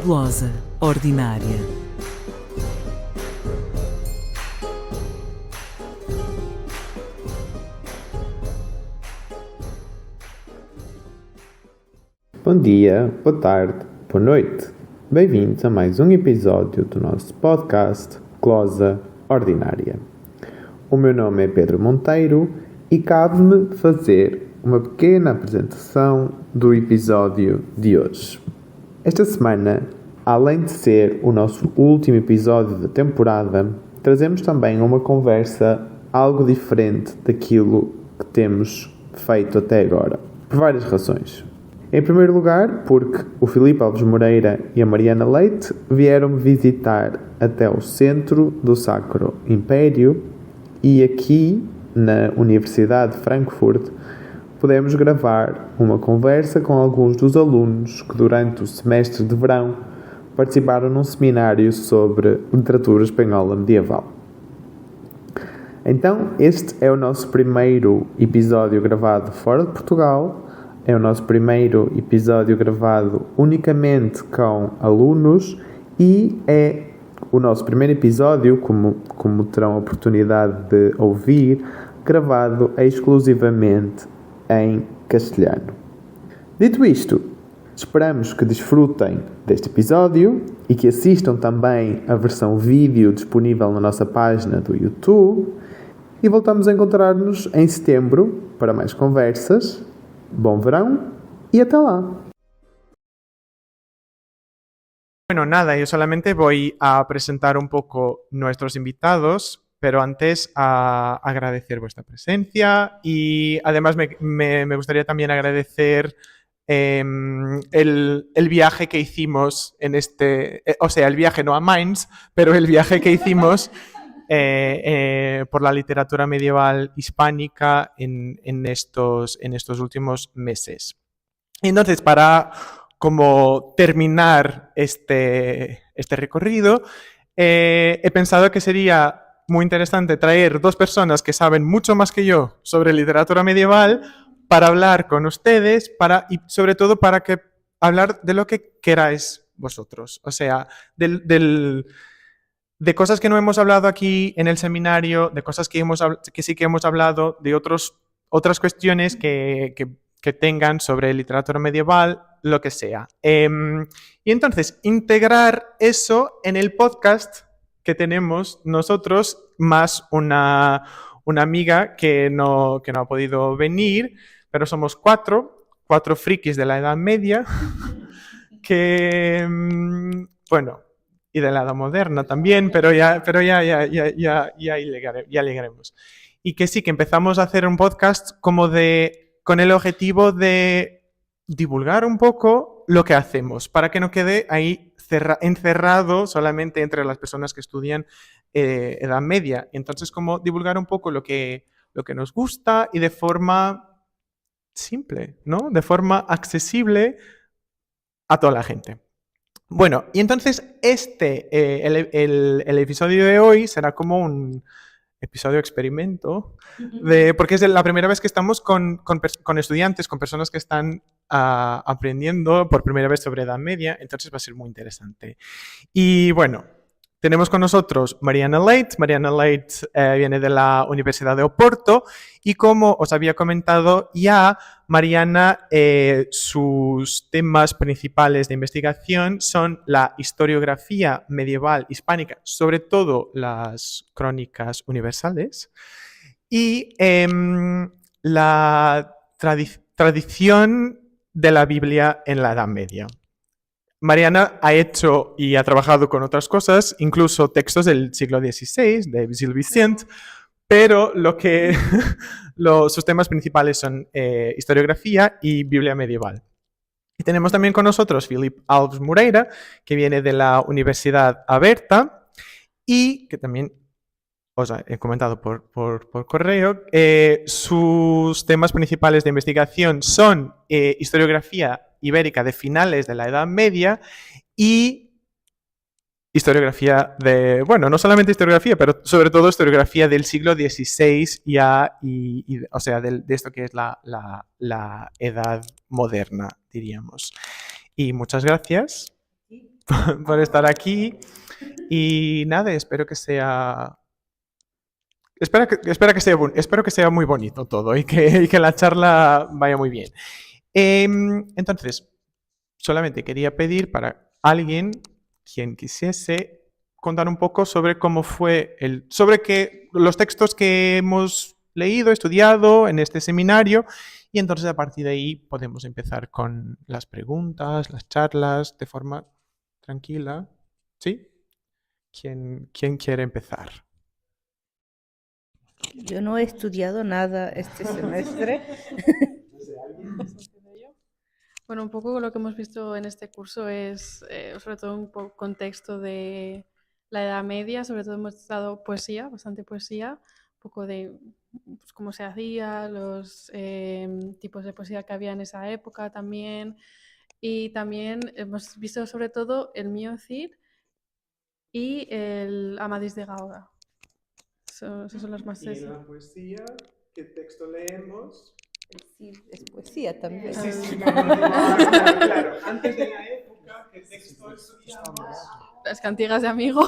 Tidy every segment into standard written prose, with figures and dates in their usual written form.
glosa ordinária. Bom dia, boa tarde, boa noite. Bem-vindos a mais um episódio do nosso podcast Glosa Ordinária. O meu nome é Pedro Monteiro e cabe-me fazer uma pequena apresentação do episódio de hoje. Esta semana, além de ser o nosso último episódio da temporada, trazemos também uma conversa algo diferente daquilo que temos feito até agora, por várias razões. Em primeiro lugar, porque o Filipe Alves Moreira e a Mariana Leite vieram-me visitar até o centro do Sacro Império e aqui, na Universidade de Frankfurt, pudemos gravar uma conversa com alguns dos alunos que durante o semestre de verão participaram num seminário sobre literatura espanhola medieval. Então, este é o nosso primeiro episódio gravado fora de Portugal. É o nosso primeiro episódio gravado unicamente com alunos e é o nosso primeiro episódio, como terão a oportunidade de ouvir, gravado exclusivamente em castelhano. Dito isto, esperamos que desfrutem deste episódio e que assistam também a versão vídeo disponível na nossa página do YouTube e voltamos a encontrar-nos em setembro para mais conversas. Bom verão y hasta lá. Bueno, nada, yo solamente voy a presentar un poco nuestros invitados, pero antes a agradecer vuestra presencia y además me gustaría también agradecer el viaje que hicimos en o sea, el viaje no a Mainz, pero el viaje que hicimos por la literatura medieval hispánica en estos últimos meses. Entonces, para como terminar este recorrido, he pensado que sería muy interesante traer dos personas que saben mucho más que yo sobre literatura medieval para hablar con ustedes y sobre todo para hablar de lo que queráis vosotros. O sea, de cosas que no hemos hablado aquí en el seminario, de cosas que sí que hemos hablado, de otras cuestiones que tengan sobre literatura medieval, lo que sea. Y entonces, integrar eso en el podcast que tenemos nosotros, más una amiga que no ha podido venir, pero somos cuatro frikis de la Edad Media, que, bueno, y de la Edad Moderna también, pero ya llegaremos. Y que sí, que empezamos a hacer un podcast con el objetivo de divulgar un poco lo que hacemos, para que no quede ahí encerrado solamente entre las personas que estudian Edad Media. Entonces, como divulgar un poco lo que nos gusta y de forma simple, ¿no? De forma accesible a toda la gente. Bueno, y entonces el episodio de hoy será como un episodio experimento, porque es la primera vez que estamos con estudiantes, con personas que están aprendiendo por primera vez sobre Edad Media, entonces va a ser muy interesante. Y bueno, tenemos con nosotros Mariana Leite. Mariana Leite viene de la Universidad de Oporto y como os había comentado ya, Mariana, sus temas principales de investigación son la historiografía medieval hispánica, sobre todo las crónicas universales, y la tradición de la Biblia en la Edad Media. Mariana ha hecho y ha trabajado con otras cosas, incluso textos del siglo XVI, de Gilles Vicent, pero sus temas principales son historiografía y Biblia medieval. Y tenemos también con nosotros Filipe Alves Moreira, que viene de la Universidad Aberta y que también os he comentado por correo. Sus temas principales de investigación son historiografía ibérica de finales de la Edad Media y historiografía no solamente historiografía, pero sobre todo historiografía del siglo XVI o sea, de esto que es la Edad Moderna, diríamos. Y muchas gracias por estar aquí. Y nada, espero que sea... espero que sea muy bonito todo y que la charla vaya muy bien. Entonces, solamente quería pedir para alguien, quien quisiese, contar un poco sobre cómo fue los textos que hemos leído, estudiado en este seminario, y entonces a partir de ahí podemos empezar con las preguntas, las charlas, de forma tranquila. ¿Sí? ¿Quién quiere empezar? Yo no he estudiado nada este semestre. Bueno, un poco lo que hemos visto en este curso es sobre todo un contexto de la Edad Media, sobre todo hemos dado poesía, bastante poesía, un poco de pues, cómo se hacía, los tipos de poesía que había en esa época también, y también hemos visto sobre todo el Mío Cid y el Amadís de Gaula. Esos son los más... ¿Y en la poesía qué texto leemos? Sí, es poesía también. Claro. Antes de la época, ¿qué texto estudiamos? Las cantigas de amigo.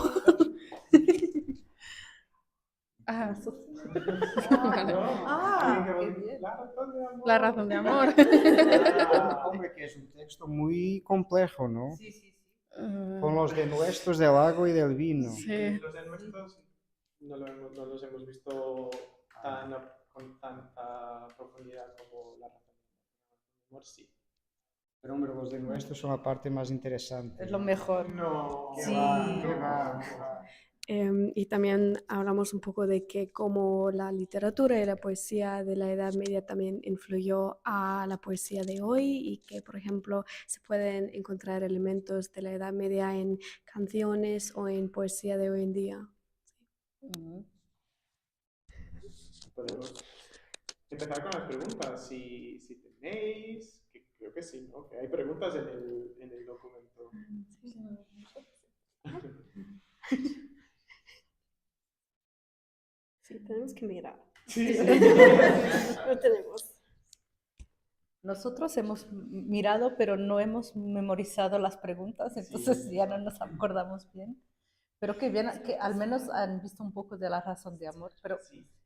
Ah, vale. Qué bien. La razón de amor. Hombre, que es un texto muy complejo, ¿no? Sí, sí, sí. Con los denuestos del agua y del vino. Sí. Los de nuestros no los hemos visto con tanta profundidad como la razón del amor, sí. Pero hombre, los denuestos son la parte más interesante. Es lo mejor. No. Sí. Qué va, qué va. Y también hablamos un poco de que cómo la literatura y la poesía de la Edad Media también influyó a la poesía de hoy y que, por ejemplo, se pueden encontrar elementos de la Edad Media en canciones o en poesía de hoy en día. Podemos empezar con las preguntas, si tenéis, que creo que sí, ¿no? Que hay preguntas en el documento. Sí, tenemos que mirar. Sí. Lo tenemos. Nosotros hemos mirado, pero no hemos memorizado las preguntas, entonces ya no nos acordamos bien. Pero que bien, que al menos han visto un poco de la razón de amor, pero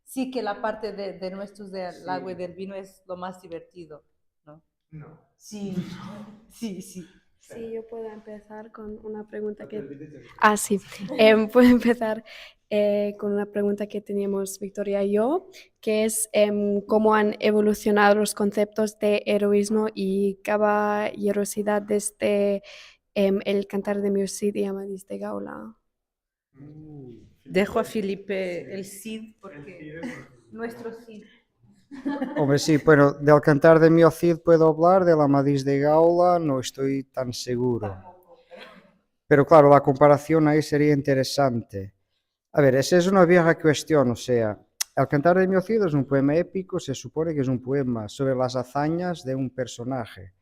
sí que la parte de nuestros del agua y del vino es lo más divertido, ¿no? No. Sí, sí, sí. Sí, yo puedo empezar con una pregunta que... Sí. Puedo empezar con una pregunta que teníamos Victoria y yo, que es cómo han evolucionado los conceptos de heroísmo y caballerosidad desde el Cantar de Mío Cid y Amadís de Gaula. Dejo a Felipe el Cid, porque nuestro Cid. Hombre, sí, bueno, del Cantar de Mío Cid puedo hablar, del Amadís de Gaula no estoy tan seguro. Pero claro, la comparación ahí sería interesante. A ver, esa es una vieja cuestión, o sea, el Cantar de Mío Cid es un poema épico, se supone que es un poema sobre las hazañas de un personaje,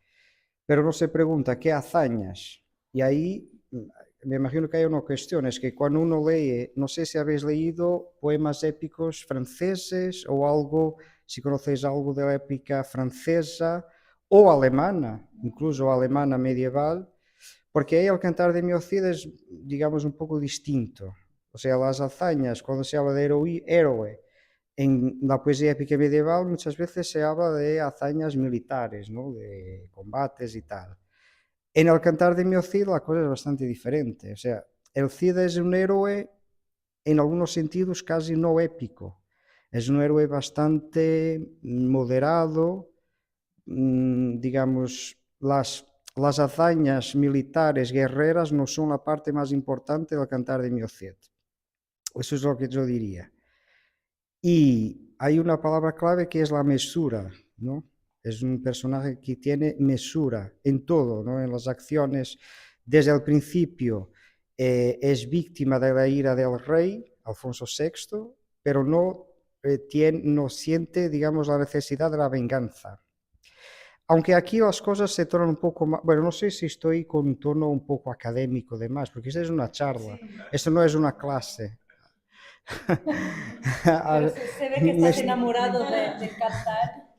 pero no se pregunta qué hazañas. Y ahí me imagino que hay una cuestión, es que cuando uno lee, no sé si habéis leído poemas épicos franceses o algo, si conocéis algo de la épica francesa o alemana, incluso alemana medieval, porque ahí el Cantar de Mío Cid es, digamos, un poco distinto. O sea, las hazañas, cuando se habla de héroe, en la poesía épica medieval muchas veces se habla de hazañas militares, ¿no? De combates y tal. En el Cantar de Mío Cid la cosa es bastante diferente. O sea, el Cid es un héroe en algunos sentidos casi no épico. Es un héroe bastante moderado, digamos, las hazañas militares, guerreras, no son la parte más importante del Cantar de Mío Cid. Eso es lo que yo diría. Y hay una palabra clave que es la mesura, ¿no? Es un personaje que tiene mesura en todo, ¿no? En las acciones. Desde el principio es víctima de la ira del rey, Alfonso VI, pero no siente, digamos, la necesidad de la venganza. Aunque aquí las cosas se tornan un poco más... Bueno, no sé si estoy con un tono un poco académico de más, porque esta es una charla, esto no es una clase. Pero se ve que estás enamorado de cantar.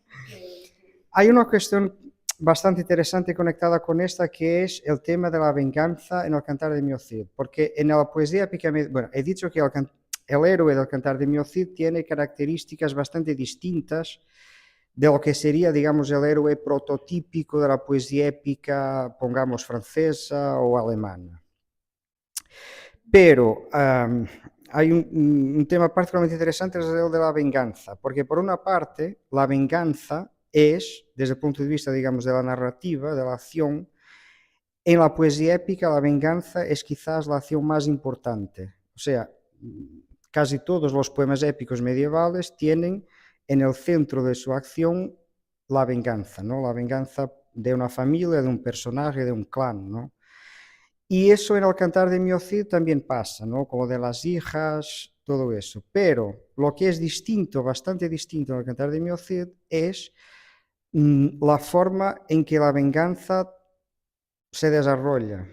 Hay una cuestión bastante interesante conectada con esta, que es el tema de la venganza en el Cantar de Mio Cid, porque en la poesía épica, bueno, he dicho que el héroe del Cantar de Mio Cid tiene características bastante distintas de lo que sería, digamos, el héroe prototípico de la poesía épica, pongamos, francesa o alemana. Pero hay un tema particularmente interesante, es el de la venganza, porque por una parte, la venganza es, desde el punto de vista, digamos, de la narrativa, de la acción, en la poesía épica la venganza es quizás la acción más importante. O sea, casi todos los poemas épicos medievales tienen en el centro de su acción la venganza, ¿no? La venganza de una familia, de un personaje, de un clan, ¿no? Y eso en el Cantar de Mio Cid también pasa, ¿no? Como de las hijas, todo eso. Pero lo que es distinto, bastante distinto en el Cantar de Mio Cid es la forma en que la venganza se desarrolla.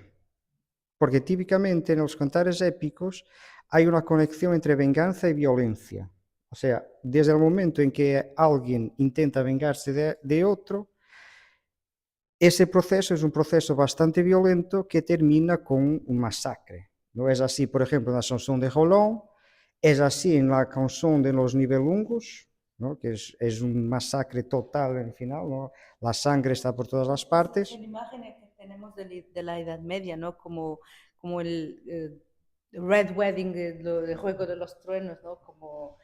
Porque típicamente en los cantares épicos hay una conexión entre venganza y violencia. O sea, desde el momento en que alguien intenta vengarse de otro, ese proceso es un proceso bastante violento que termina con un masacre. ¿No es así, por ejemplo, en la chanson de Roland? Es así en la canción de los Nibelungos, ¿no? Que es un masacre total en el final, ¿no? La sangre está por todas las partes. Son imágenes que tenemos de la Edad Media, ¿no? Como el Red Wedding, el Juego de los Truenos, ¿no? Como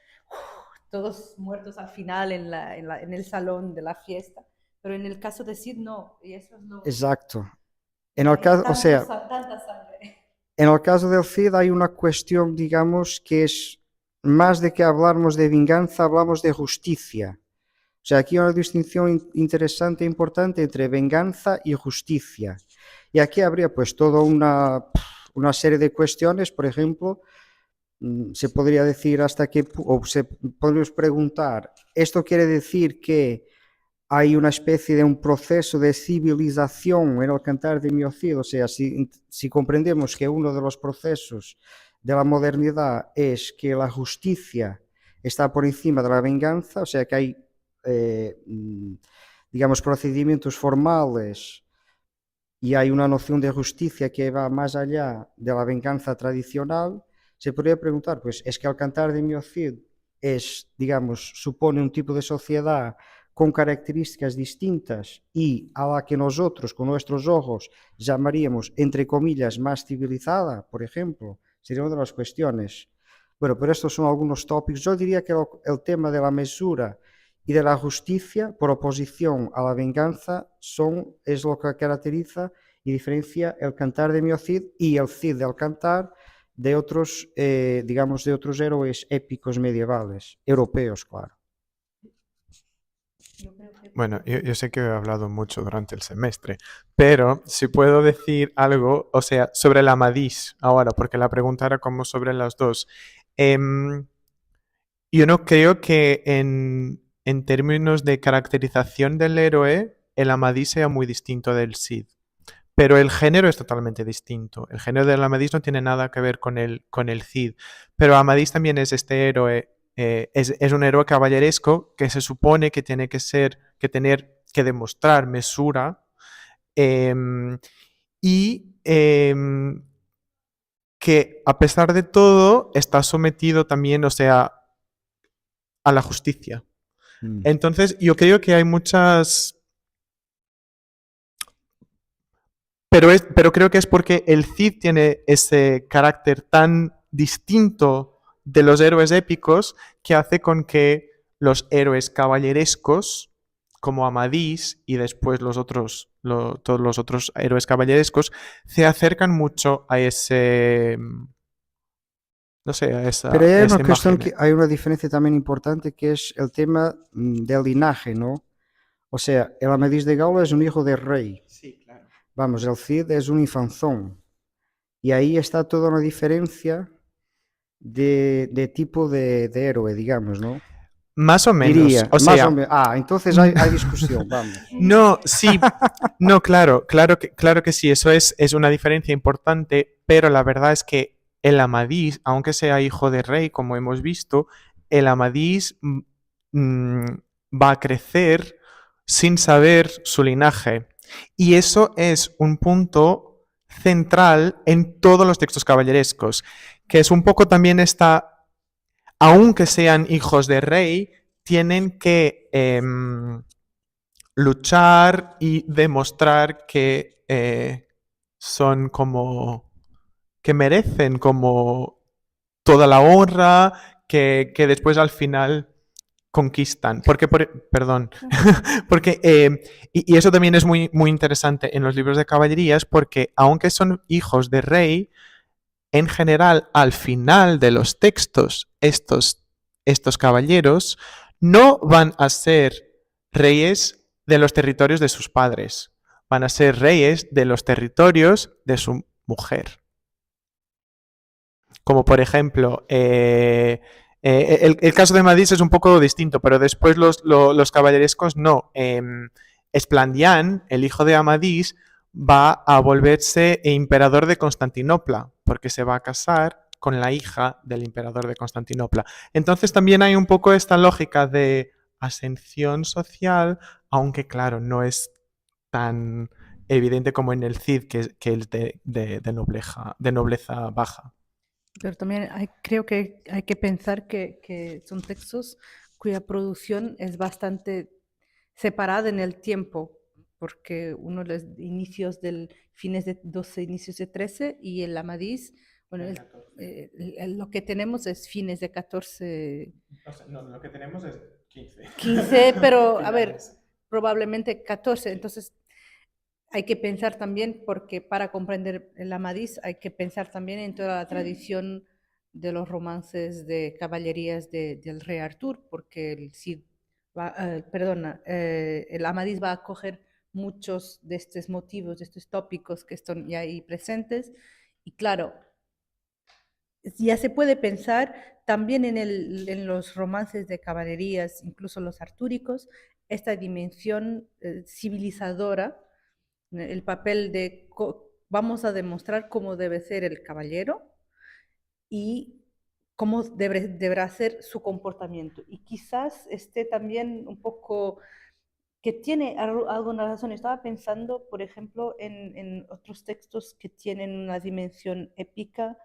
todos muertos al final en el salón de la fiesta. Pero en el caso de Cid no, y eso es lo... Exacto. En el caso, o sea, tanta sangre. En el caso del Cid hay una cuestión, digamos, que es más de que hablarmos de venganza, hablamos de justicia. O sea, aquí hay una distinción interesante e importante entre venganza y justicia. Y aquí habría pues toda una serie de cuestiones, por ejemplo, se podría decir hasta qué, o se podríamos preguntar, ¿esto quiere decir que hay una especie de un proceso de civilización en el Cantar de Mio Cid? O sea, si comprendemos que uno de los procesos de la modernidad es que la justicia está por encima de la venganza, o sea, que hay, digamos, procedimientos formales y hay una noción de justicia que va más allá de la venganza tradicional, se podría preguntar, pues, ¿es que el Cantar de Mio Cid digamos, supone un tipo de sociedad con características distintas y a la que nosotros, con nuestros ojos, llamaríamos, entre comillas, más civilizada, por ejemplo? Sería una de las cuestiones. Bueno, pero estos son algunos tópicos. Yo diría que el tema de la mesura y de la justicia, por oposición a la venganza, es lo que caracteriza y diferencia el Cantar de Mio Cid y el Cid del Cantar de otros, digamos, de otros héroes épicos medievales, europeos, claro. Bueno, yo sé que he hablado mucho durante el semestre, pero si puedo decir algo, o sea, sobre la Amadís ahora, porque la pregunta era como sobre las dos. Yo no creo que en términos de caracterización del héroe, el Amadís sea muy distinto del Cid. Pero el género es totalmente distinto. El género del Amadís no tiene nada que ver con el Cid. Pero Amadís también es este héroe, es un héroe caballeresco que se supone que tiene tener que demostrar mesura y que a pesar de todo está sometido también, o sea, a la justicia. Entonces, yo creo que hay muchas... Pero creo que es porque el Cid tiene ese carácter tan distinto de los héroes épicos que hace con que los héroes caballerescos, como Amadís y después todos los otros héroes caballerescos, se acercan mucho a ese... No sé, a esa Pero hay una esa cuestión imagen. hay una diferencia también importante que es el tema del linaje, ¿no? O sea, el Amadís de Gaula es un hijo de rey. Sí, claro. Vamos, el Cid es un infanzón. Y ahí está toda una diferencia de tipo de héroe, digamos, ¿no? Más o menos. Diría, O más sea, o menos. Ah, entonces hay discusión, vamos. No, sí, no, claro que sí, eso es una diferencia importante, pero la verdad es que el Amadís, aunque sea hijo de rey, como hemos visto, el Amadís va a crecer sin saber su linaje. Y eso es un punto central en todos los textos caballerescos, que es un poco también esta, aunque sean hijos de rey, tienen que luchar y demostrar que son como, que merecen como toda la honra, que después al final conquistan. Porque, perdón, porque, y eso también es muy, muy interesante en los libros de caballerías, porque aunque son hijos de rey, en general, al final de los textos, estos caballeros no van a ser reyes de los territorios de sus padres, van a ser reyes de los territorios de su mujer. Como por ejemplo, el caso de Amadís es un poco distinto, pero después los caballerescos no. Esplandián, el hijo de Amadís, va a volverse emperador de Constantinopla, porque se va a casar con la hija del emperador de Constantinopla. Entonces también hay un poco esta lógica de ascensión social, aunque claro, no es tan evidente como en el Cid, que es de nobleza baja. Pero también creo que hay que pensar que son textos cuya producción es bastante separada en el tiempo, porque uno de los inicios del fines de 12, inicios de 13 y el Amadís, bueno, lo que tenemos es fines de 14, O sea, no, lo que tenemos es 15. 15, pero a ver, probablemente 14. Entonces hay que pensar también, porque para comprender el Amadís hay que pensar también en toda la tradición de los romances de caballerías del rey Artur, porque el Cid perdona, el Amadís va a coger muchos de estos motivos, de estos tópicos que están ya ahí presentes. Y claro, ya se puede pensar también en los romances de caballerías, incluso los artúricos, esta dimensión civilizadora, el papel de vamos a demostrar cómo debe ser el caballero y cómo deberá ser su comportamiento. Y quizás esté también un poco que tiene alguna razón. Estaba pensando, por ejemplo, en otros textos que tienen una dimensión épica,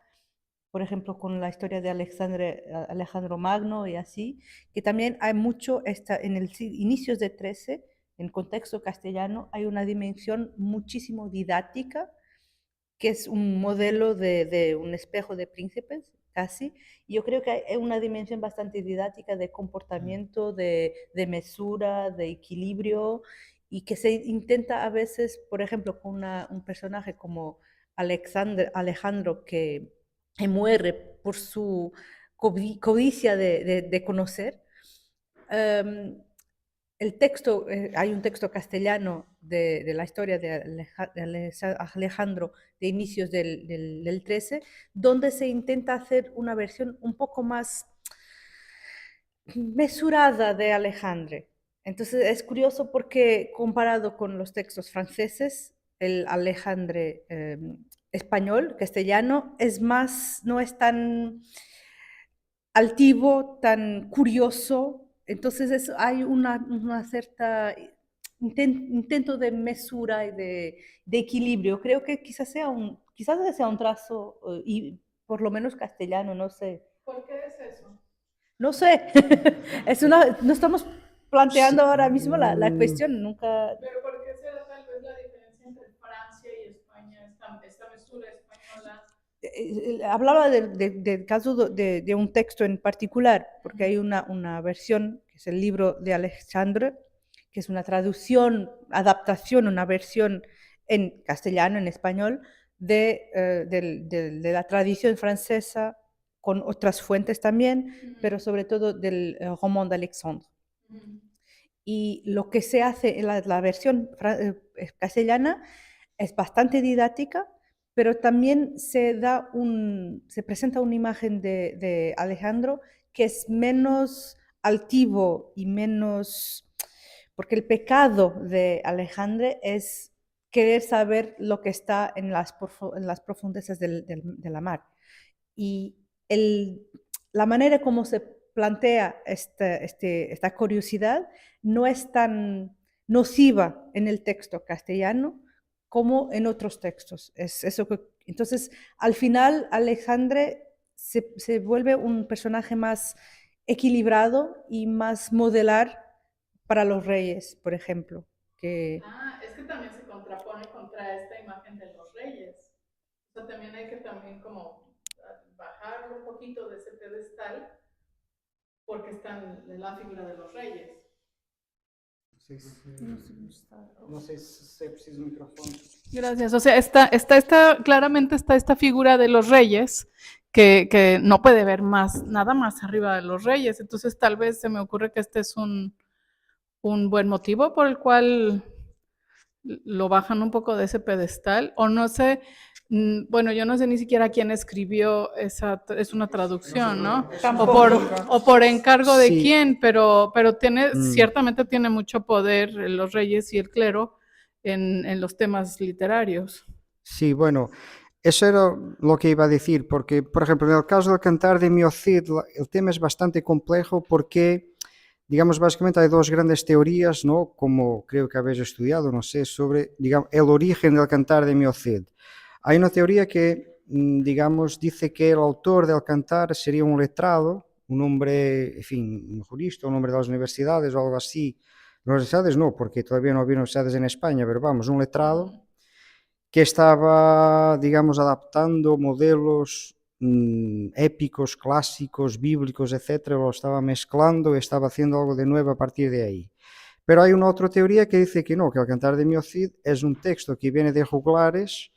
por ejemplo, con la historia de Alejandro Magno y así, que también hay mucho, en el inicios de 13, en contexto castellano, hay una dimensión muchísimo didáctica, que es un modelo de un espejo de príncipes, casi. Y yo creo que hay una dimensión bastante didáctica de comportamiento, de mesura, de equilibrio, y que se intenta a veces, por ejemplo, con un personaje como Alejandro, que muere por su codicia de conocer. Um, el texto, hay un texto castellano de la historia de Alejandro de inicios del 13, donde se intenta hacer una versión un poco más mesurada de Alejandro. Entonces es curioso porque comparado con los textos franceses, el Alejandro español, castellano, es más, no es tan altivo, tan curioso. Entonces hay una cierta intento de mesura y de equilibrio. Creo que quizás sea un trazo, y por lo menos castellano, no sé. ¿Por qué es eso? No sé, no estamos planteando ahora mismo la cuestión, nunca. Pero ¿por qué será tal vez la diferencia entre Francia y España, esta mesura española? Hablaba del caso de un texto en particular, porque hay una versión, que es el libro de Alexandre, que es una traducción, adaptación, una versión en castellano, en español, de la tradición francesa, con otras fuentes también, pero sobre todo del Roman d'Alexandre. Y lo que se hace en la versión castellana es bastante didáctica, pero también se presenta una imagen de Alejandro que es menos altivo y menos, porque el pecado de Alejandro es querer saber lo que está en las profundezas de la mar. Y la manera como se plantea esta curiosidad no es tan nociva en el texto castellano como en otros textos. Entonces, al final, Alejandre se vuelve un personaje más equilibrado y más modelar para los reyes, por ejemplo. Es que también se contrapone contra esta imagen de los reyes. O sea, también hay que también como bajarlo un poquito de ese pedestal porque está en la figura de los reyes. No sé si preciso un micrófono. Gracias. O sea, claramente está esta figura de los reyes que no puede ver nada más arriba de los reyes. Entonces, tal vez se me ocurre que este es un buen motivo por el cual lo bajan un poco de ese pedestal. O no sé, bueno, yo no sé ni siquiera quién escribió es una traducción, ¿no? O por encargo de quién, pero ciertamente tiene mucho poder los reyes y el clero en los temas literarios. Sí, bueno, eso era lo que iba a decir, porque, por ejemplo, en el caso del Cantar de Mio Cid, el tema es bastante complejo porque, digamos, básicamente hay dos grandes teorías, ¿no? Como creo que habéis estudiado, no sé, sobre, digamos, el origen del Cantar de Mio Cid. Hay una teoría que, digamos, dice que el autor del Cantar sería un letrado, un hombre, en fin, un jurista, un hombre de las universidades o algo así. Universidades no, porque todavía no había universidades en España, pero vamos, un letrado que estaba, digamos, adaptando modelos épicos, clásicos, bíblicos, etcétera, lo estaba mezclando y estaba haciendo algo de nuevo a partir de ahí. Pero hay una otra teoría que dice que no, que el Cantar de Mio Cid es un texto que viene de juglares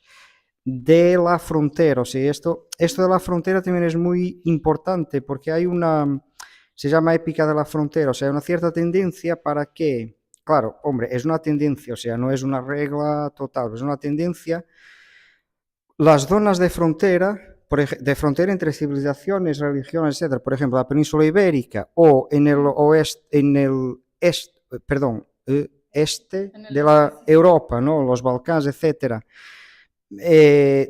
de la frontera. O sea, esto de la frontera también es muy importante porque hay se llama épica de la frontera, o sea, hay una cierta tendencia para que, claro, hombre, es una tendencia, o sea, no es una regla total, es una tendencia. Las zonas de frontera entre civilizaciones, religiones, etc., por ejemplo, la península ibérica o en el este de la Europa, ¿no? Los Balcanes, etc.,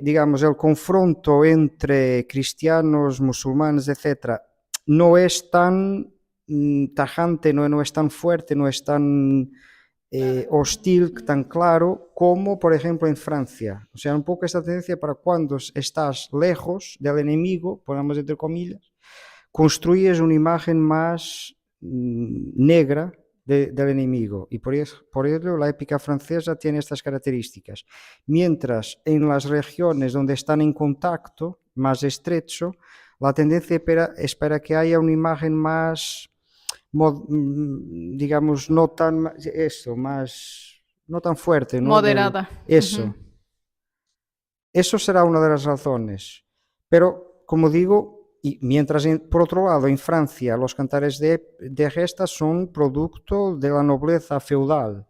digamos, el confronto entre cristianos, musulmanes, etc., no es tan tajante, no es tan fuerte, no es tan hostil, tan claro como, por ejemplo, en Francia. O sea, un poco esta tendencia para cuando estás lejos del enemigo, ponemos entre comillas, construyes una imagen más negra del enemigo, y por ello la épica francesa tiene estas características. Mientras en las regiones donde están en contacto, más estrecho, la tendencia es para que haya una imagen más, digamos, no tan fuerte, ¿no? Moderada. Eso. Eso será una de las razones. Pero, como digo, y mientras, por otro lado, en Francia los cantares de gesta son producto de la nobleza feudal,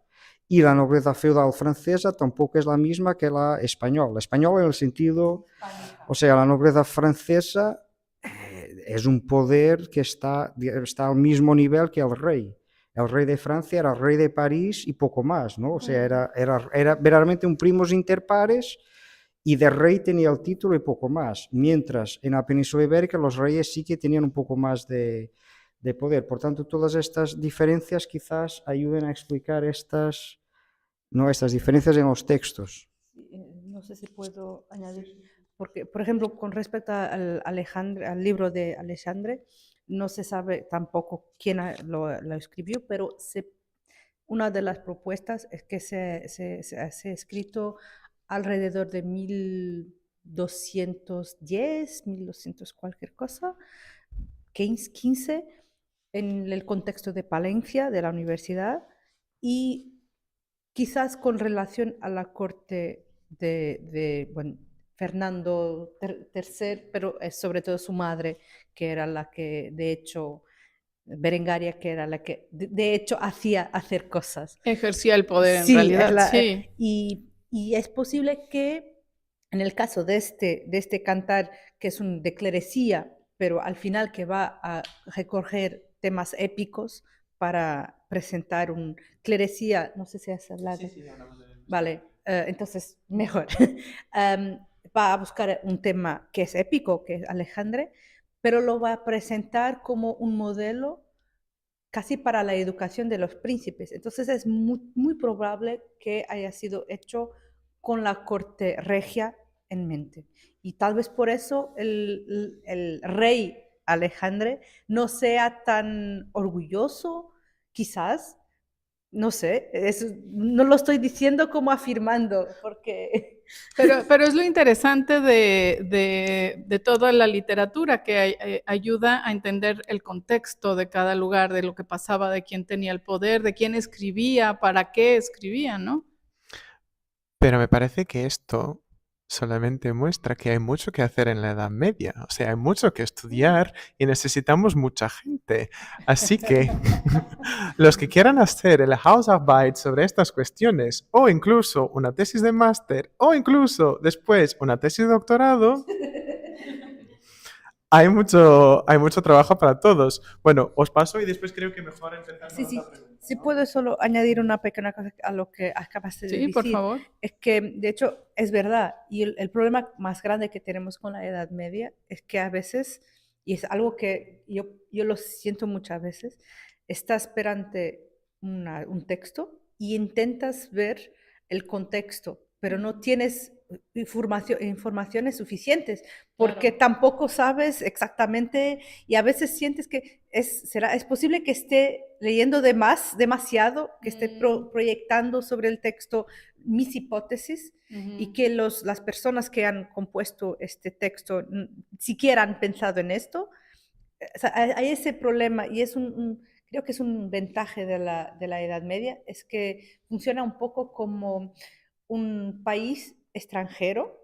y la nobleza feudal francesa tampoco es la misma que la española. La española en el sentido, o sea, la nobleza francesa es un poder que está al mismo nivel que el rey. El rey de Francia era el rey de París y poco más, ¿no? O sea, era verdaderamente un primus inter pares, y de rey tenía el título y poco más, mientras en la península ibérica los reyes sí que tenían un poco más de poder. Por tanto, todas estas diferencias quizás ayuden a explicar estas diferencias en los textos. No sé si puedo añadir, porque, por ejemplo, con respecto al libro de Alexandre, no se sabe tampoco quién lo escribió, pero una de las propuestas es que se ha escrito alrededor de 1210, 1200 cualquier cosa, 15, en el contexto de Palencia, de la universidad, y quizás con relación a la corte de Fernando III, pero es sobre todo su madre, que era la que, de hecho, Berengaria, que era la que, de hecho, hacía hacer cosas. Ejercía el poder, Sí, en realidad, sí. Y es posible que en el caso de este cantar, que es un de clerecía, pero al final que va a recoger temas épicos para presentar un clerecía, no sé si has hablado. Sí, hablamos de eso. Vale, entonces mejor. Va a buscar un tema que es épico, que es Alejandre, pero lo va a presentar como un modelo casi para la educación de los príncipes. Entonces es muy probable que haya sido hecho con la corte regia en mente. Y tal vez por eso el rey Alejandro no sea tan orgulloso, quizás, no sé, no lo estoy diciendo como afirmando, porque... Pero es lo interesante de toda la literatura, que ayuda a entender el contexto de cada lugar, de lo que pasaba, de quién tenía el poder, de quién escribía, para qué escribía, ¿no? Pero me parece que esto solamente muestra que hay mucho que hacer en la Edad Media. O sea, hay mucho que estudiar y necesitamos mucha gente. Así que los que quieran hacer el Hausarbeit sobre estas cuestiones, o incluso una tesis de máster, o incluso después una tesis de doctorado, hay mucho trabajo para todos. Bueno, os paso y después creo que mejor empezar Sí, con sí. otra pregunta. Si puedo solo añadir una pequeña cosa a lo que acabas de Sí, decir. por favor. Es que, de hecho, es verdad. Y el problema más grande que tenemos con la Edad Media es que a veces, y es algo que yo lo siento muchas veces, estás perante un texto y intentas ver el contexto, pero no tienes informaciones suficientes porque Claro. tampoco sabes exactamente y a veces sientes que es posible que esté leyendo demasiado, que esté proyectando sobre el texto mis hipótesis y que las personas que han compuesto este texto siquiera han pensado en esto. O sea, hay ese problema y creo que es un ventaja de la Edad Media, es que funciona un poco como un país extranjero,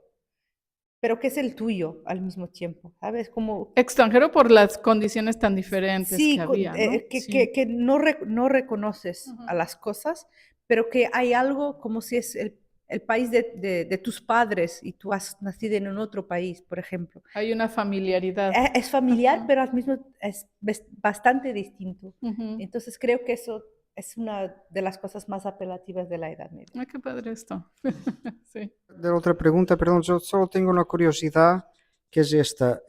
pero que es el tuyo al mismo tiempo, ¿sabes? Como, Extranjero por las condiciones tan diferentes que sí, había, ¿no? Sí. que no reconoces a las cosas, pero que hay algo como si es el país de tus padres y tú has nacido en un otro país, por ejemplo. Hay una familiaridad. Es familiar, Ujú. pero al mismo es bastante distinto. Ujú. Entonces creo que eso es una de las cosas más apelativas de la Edad Media. Ay, qué padre esto. Sí. De la otra pregunta, perdón, yo solo tengo una curiosidad, que es esta.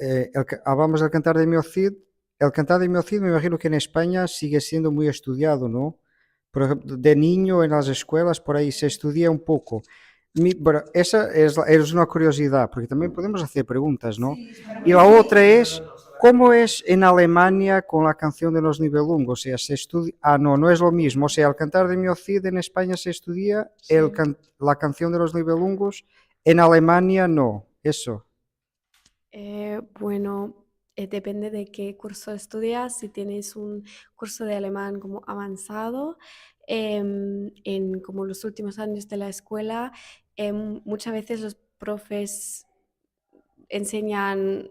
Hablamos del Cantar de Miocid. El Cantar de Miocid me imagino que en España sigue siendo muy estudiado, ¿no? Por ejemplo, de niño en las escuelas, por ahí se estudia un poco. Bueno, esa es una curiosidad, porque también podemos hacer preguntas, ¿no? Y la otra es, ¿cómo es en Alemania con la canción de los Nibelungos? O sea, se estudia... Ah, no, no es lo mismo. O sea, el Cantar de Miocid en España se estudia, Sí. la canción de los Nibelungos, en Alemania no. Eso. Bueno, depende de qué curso estudias. Si tienes un curso de alemán como avanzado, en como los últimos años de la escuela, muchas veces los profes enseñan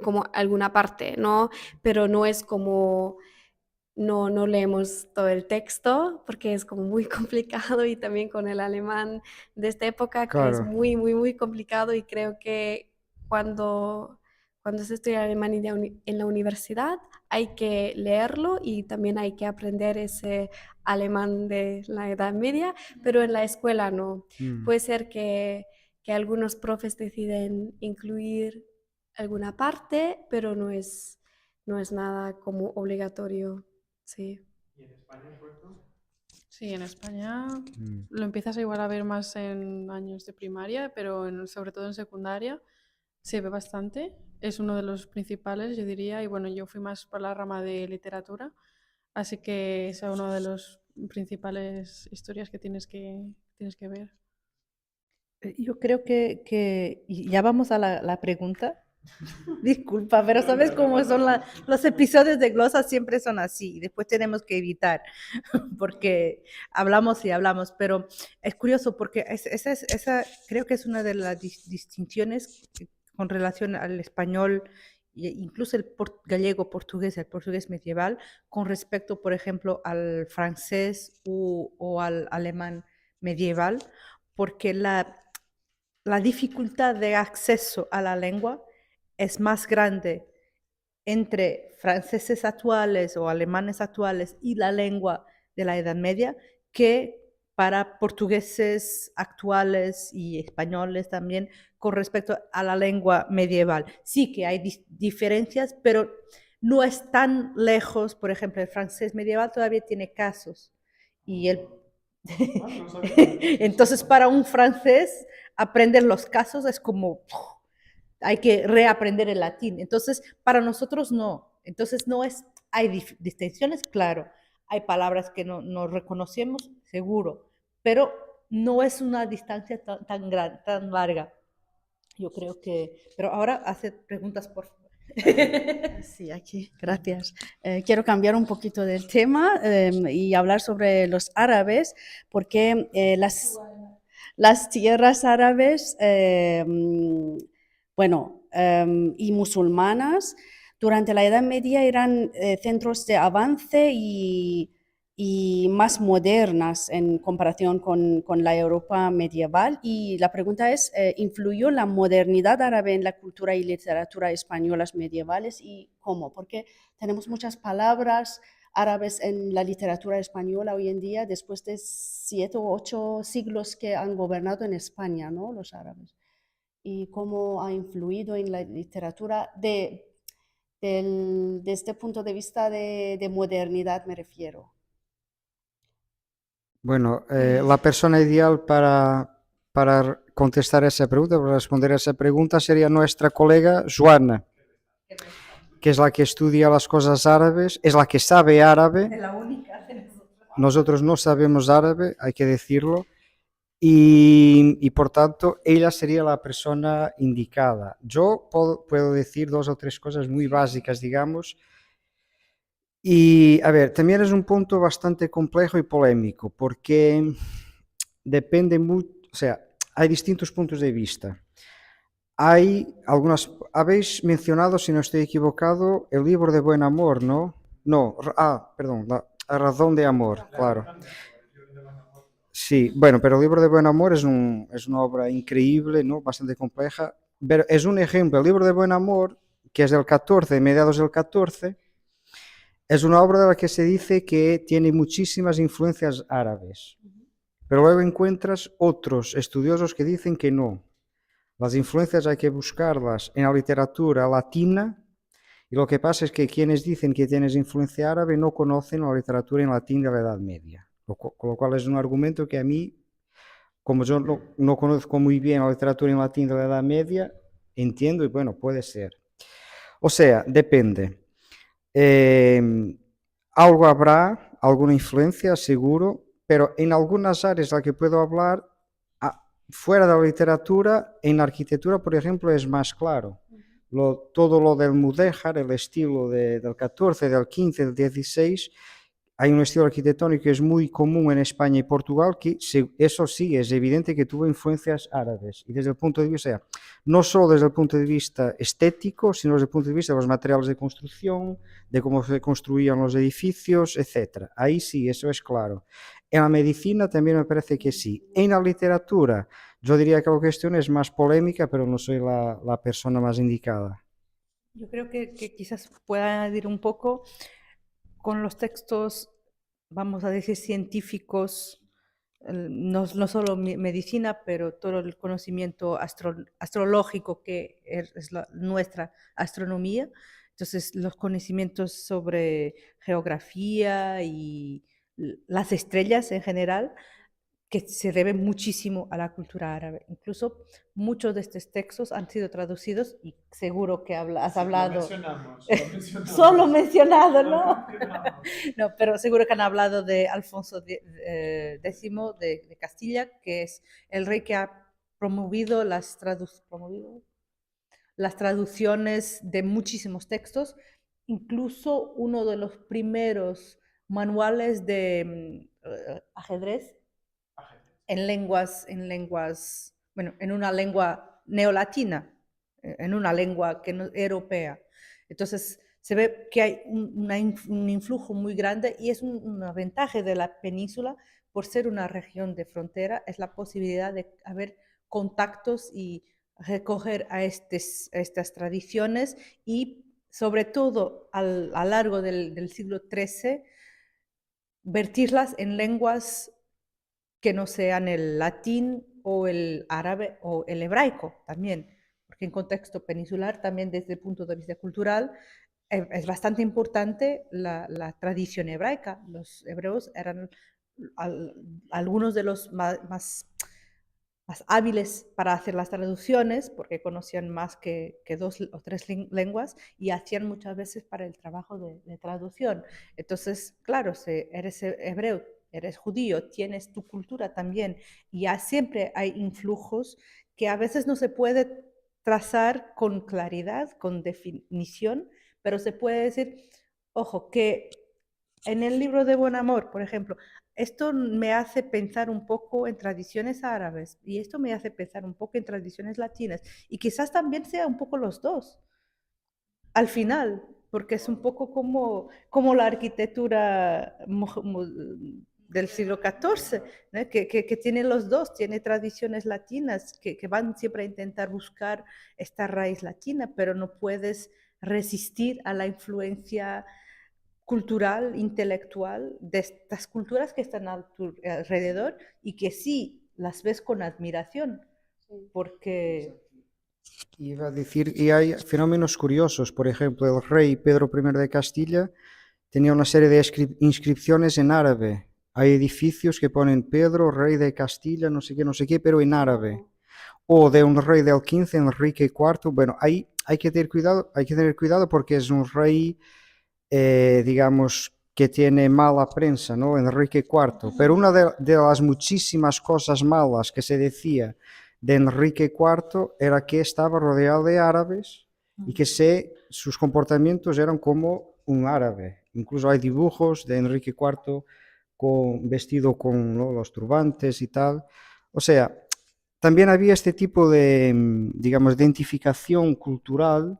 como alguna parte, ¿no? Pero no es como, no leemos todo el texto porque es como muy complicado y también con el alemán de esta época que es Claro. muy complicado y creo que cuando se estudia alemán en la universidad hay que leerlo y también hay que aprender ese alemán de la Edad Media, pero en la escuela no. Puede ser que algunos profes deciden incluir alguna parte, pero no es nada como obligatorio. Sí. ¿Y en España, Puerto? Sí, en España lo empiezas a igual a ver más en años de primaria, pero sobre todo en secundaria se ve bastante. Es uno de los principales, yo diría, y bueno, yo fui más por la rama de literatura, así que es una de las principales historias que tienes que ver. Yo creo y ya vamos a la pregunta. Disculpa, pero sabes cómo son los episodios de Glosa, siempre son así, y después tenemos que evitar, porque hablamos y hablamos, pero es curioso porque esa creo que es una de las distinciones con relación al español, e incluso el gallego portugués, el portugués medieval, con respecto, por ejemplo, al francés o al alemán medieval, porque la dificultad de acceso a la lengua es más grande entre franceses actuales o alemanes actuales y la lengua de la Edad Media que para portugueses actuales y españoles también con respecto a la lengua medieval. Sí que hay diferencias, pero no es tan lejos. Por ejemplo, el francés medieval todavía tiene casos. Y entonces, para un francés, aprender los casos es como, hay que reaprender el latín. Entonces, para nosotros no. Entonces, no es, hay distinciones, claro. Hay palabras que no reconocemos, seguro, pero no es una distancia tan larga. Yo creo que, pero ahora hace preguntas, por favor. Sí, aquí, gracias. Quiero cambiar un poquito del tema y hablar sobre los árabes, porque las tierras árabes, bueno, y musulmanas, durante la Edad Media eran centros de avance y más modernas en comparación con la Europa medieval. Y la pregunta es, ¿influyó la modernidad árabe en la cultura y literatura españolas medievales y cómo? Porque tenemos muchas palabras árabes en la literatura española hoy en día, después de 7 u 8 siglos que han gobernado en España, ¿no? Los árabes. Y cómo ha influido en la literatura desde este punto de vista de modernidad, me refiero. Bueno, la persona ideal para contestar esa pregunta, para responder a esa pregunta, sería nuestra colega Joana, que es la que estudia las cosas árabes, es la que sabe árabe. Es la única. Nosotros no sabemos árabe, hay que decirlo, y por tanto ella sería la persona indicada. Yo puedo decir 2 o 3 cosas muy básicas, digamos. Y a ver, también es un punto bastante complejo y polémico, porque depende mucho, o sea, hay distintos puntos de vista. Habéis mencionado, si no estoy equivocado, el libro de Buen Amor, ¿no? No, perdón, la razón de amor, claro. Sí, bueno, pero el libro de Buen Amor es una obra increíble, ¿no? Bastante compleja, pero es un ejemplo. El libro de Buen Amor, que es del 14, mediados del 14, es una obra de la que se dice que tiene muchísimas influencias árabes, pero luego encuentras otros estudiosos que dicen que no. Las influencias hay que buscarlas en la literatura latina, y lo que pasa es que quienes dicen que tienes influencia árabe no conocen la literatura en latín de la Edad Media, con lo cual es un argumento que a mí, como yo no conozco muy bien la literatura en latín de la Edad Media, entiendo y bueno, puede ser. O sea, depende. Algo habrá, alguna influencia, seguro, pero en algunas áreas de las que puedo hablar, fuera de la literatura, en la arquitectura, por ejemplo, es más claro. Todo lo del mudéjar, el estilo del 14, del 15, del 16, hay un estilo arquitectónico que es muy común en España y Portugal, que eso sí, es evidente que tuvo influencias árabes. Y desde el punto de vista, no solo desde el punto de vista estético, sino desde el punto de vista de los materiales de construcción, de cómo se construían los edificios, etc. Ahí sí, eso es claro. En la medicina también me parece que sí. En la literatura, yo diría que la cuestión es más polémica, pero no soy la persona más indicada. Yo creo que quizás pueda añadir un poco con los textos, vamos a decir, científicos, no solo medicina, pero todo el conocimiento astrológico que es nuestra astronomía. Entonces, los conocimientos sobre geografía y las estrellas en general, que se debe muchísimo a la cultura árabe. Incluso muchos de estos textos han sido traducidos y seguro que has hablado. Solo mencionado, ¿no? No, pero seguro que han hablado de Alfonso X de Castilla, que es el rey que ha promovido las traducciones de muchísimos textos, incluso uno de los primeros manuales de ajedrez bueno, en una lengua neolatina, en una lengua que no, europea. Entonces, se ve que hay un influjo muy grande y es una ventaja de la península por ser una región de frontera, es la posibilidad de haber contactos y recoger a estas tradiciones y sobre todo a lo largo del siglo XIII, vertirlas en lenguas que no sean el latín o el árabe o el hebraico también, porque en contexto peninsular también desde el punto de vista cultural es bastante importante la tradición hebraica. Los hebreos eran algunos de los más hábiles para hacer las traducciones, porque conocían más que 2 o 3 lenguas y hacían muchas veces para el trabajo de traducción. Entonces, claro, si eres hebreo, eres judío, tienes tu cultura también, y siempre hay influjos que a veces no se puede trazar con claridad, con definición, pero se puede decir, ojo, que en el libro de Buen Amor, por ejemplo, esto me hace pensar un poco en tradiciones árabes y esto me hace pensar un poco en tradiciones latinas y quizás también sea un poco los dos al final, porque es un poco como la arquitectura del siglo XIV, ¿no? Que tiene los dos, tiene tradiciones latinas que van siempre a intentar buscar esta raíz latina, pero no puedes resistir a la influencia cultural, intelectual de estas culturas que están alrededor y que sí las ves con admiración, porque Iba a decir, y hay fenómenos curiosos, por ejemplo, el rey Pedro I de Castilla tenía una serie de inscripciones en árabe. Hay edificios que ponen Pedro, rey de Castilla, no sé qué, pero en árabe. O de un rey del XV, Enrique IV. Bueno, ahí hay que tener cuidado porque es un rey, digamos, que tiene mala prensa, ¿no? Enrique IV. Pero una de las muchísimas cosas malas que se decía de Enrique IV era que estaba rodeado de árabes y que sus comportamientos eran como un árabe. Incluso hay dibujos de Enrique IV vestido con, ¿no?, los turbantes y tal. O sea, también había este tipo de, digamos, identificación cultural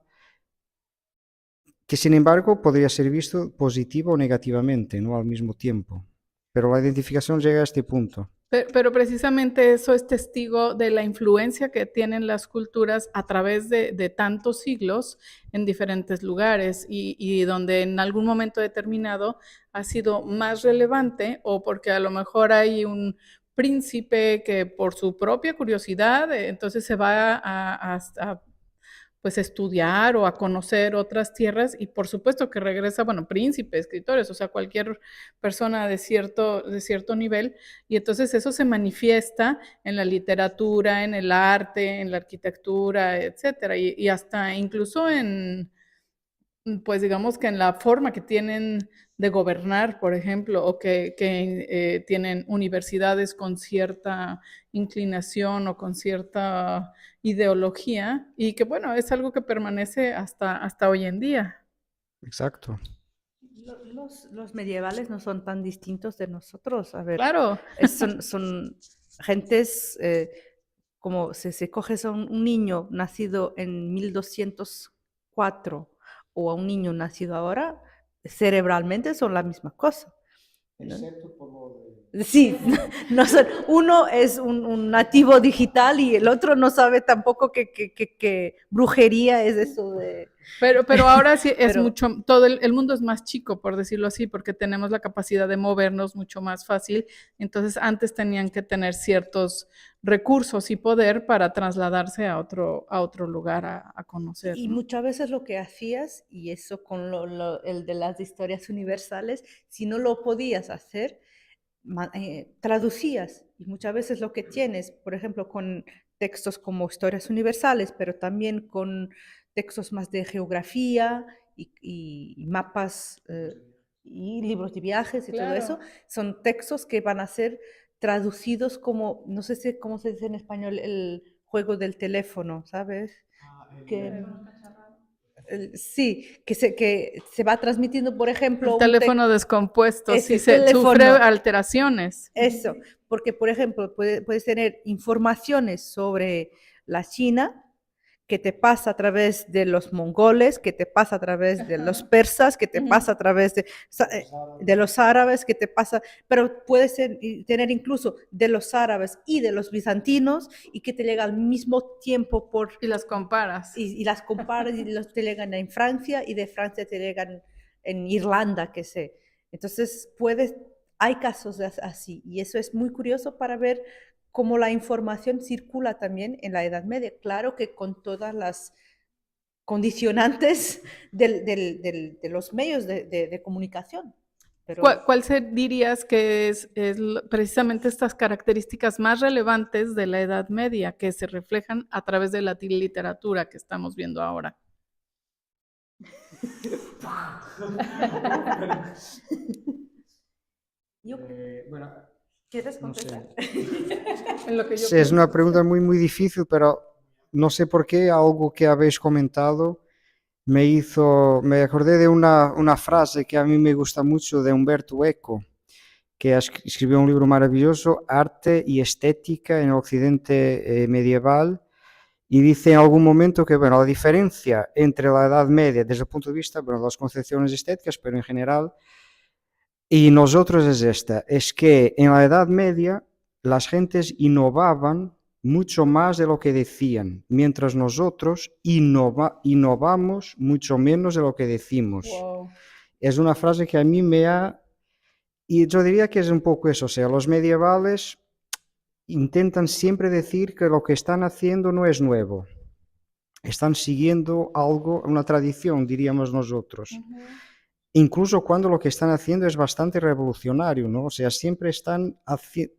que, sin embargo, podría ser visto positivo o negativamente, ¿no?, al mismo tiempo. Pero la identificación llega a este punto. Pero precisamente eso es testigo de la influencia que tienen las culturas a través de tantos siglos en diferentes lugares y donde en algún momento determinado ha sido más relevante o porque a lo mejor hay un príncipe que por su propia curiosidad entonces se va a pues estudiar o a conocer otras tierras y por supuesto que regresa, bueno, príncipes, escritores, o sea, cualquier persona de cierto nivel y entonces eso se manifiesta en la literatura, en el arte, en la arquitectura, etcétera, y hasta incluso en, pues digamos que en la forma que tienen de gobernar, por ejemplo, o que tienen universidades con cierta inclinación o con cierta ideología, y que bueno, es algo que permanece hasta hoy en día. Exacto. los medievales no son tan distintos de nosotros. A ver, Claro. son gentes, como si coges a un niño nacido en 1204 o a un niño nacido ahora, cerebralmente son la misma cosa, ¿no? Excepto por lo de... Sí, no uno es un nativo digital y el otro no sabe tampoco que brujería es eso de... Pero ahora sí es Pero- mucho, todo el mundo es más chico, por decirlo así, porque tenemos la capacidad de movernos mucho más fácil. Entonces, antes tenían que tener ciertos recursos y poder para trasladarse a otro lugar a conocer, Y ¿no? muchas veces lo que hacías, y eso con el de las historias universales, si no lo podías hacer, traducías. Y muchas veces lo que tienes, por ejemplo, con textos como historias universales, pero también con textos más de geografía y mapas y libros de viajes y todo eso, Claro. son textos que van a ser traducidos como, no sé cómo se dice en español, el juego del teléfono, ¿sabes? Que, sí, que se va transmitiendo, por ejemplo, El un teléfono descompuesto, sí, ese sufre teléfono. alteraciones. Eso, porque por ejemplo, puedes tener informaciones sobre la China que te pasa a través de los mongoles, que te pasa a través de los persas, que te pasa a través de los árabes, que te pasa, pero puedes tener incluso de los árabes y de los bizantinos y que te llega al mismo tiempo Y las comparas. y las comparas y te llegan en Francia y de Francia te llegan en Irlanda, que sé. Entonces, hay casos así y eso es muy curioso para ver cómo la información circula también en la Edad Media. Claro que con todas las condicionantes de los medios de comunicación. Pero ¿Cuál dirías que es precisamente estas características más relevantes de la Edad Media que se reflejan a través de la literatura que estamos viendo ahora? ¿Quieres no sé. contestar? En lo que yo Sí, es una pregunta muy, muy difícil, pero no sé por qué algo que habéis comentado me acordé de una frase que a mí me gusta mucho de Umberto Eco, que escribió un libro maravilloso, Arte y Estética en el Occidente medieval, y dice en algún momento que, bueno, la diferencia entre la Edad Media, desde el punto de vista, bueno, de las concepciones estéticas, pero en general, y nosotros es esta, es que en la Edad Media las gentes innovaban mucho más de lo que decían, mientras nosotros innovamos mucho menos de lo que decimos. Wow. Es una frase que a mí me ha... Y yo diría que es un poco eso, o sea, los medievales intentan siempre decir que lo que están haciendo no es nuevo. Están siguiendo algo, una tradición, diríamos nosotros. Incluso cuando lo que están haciendo es bastante revolucionario, ¿no? O sea, siempre están haciendo...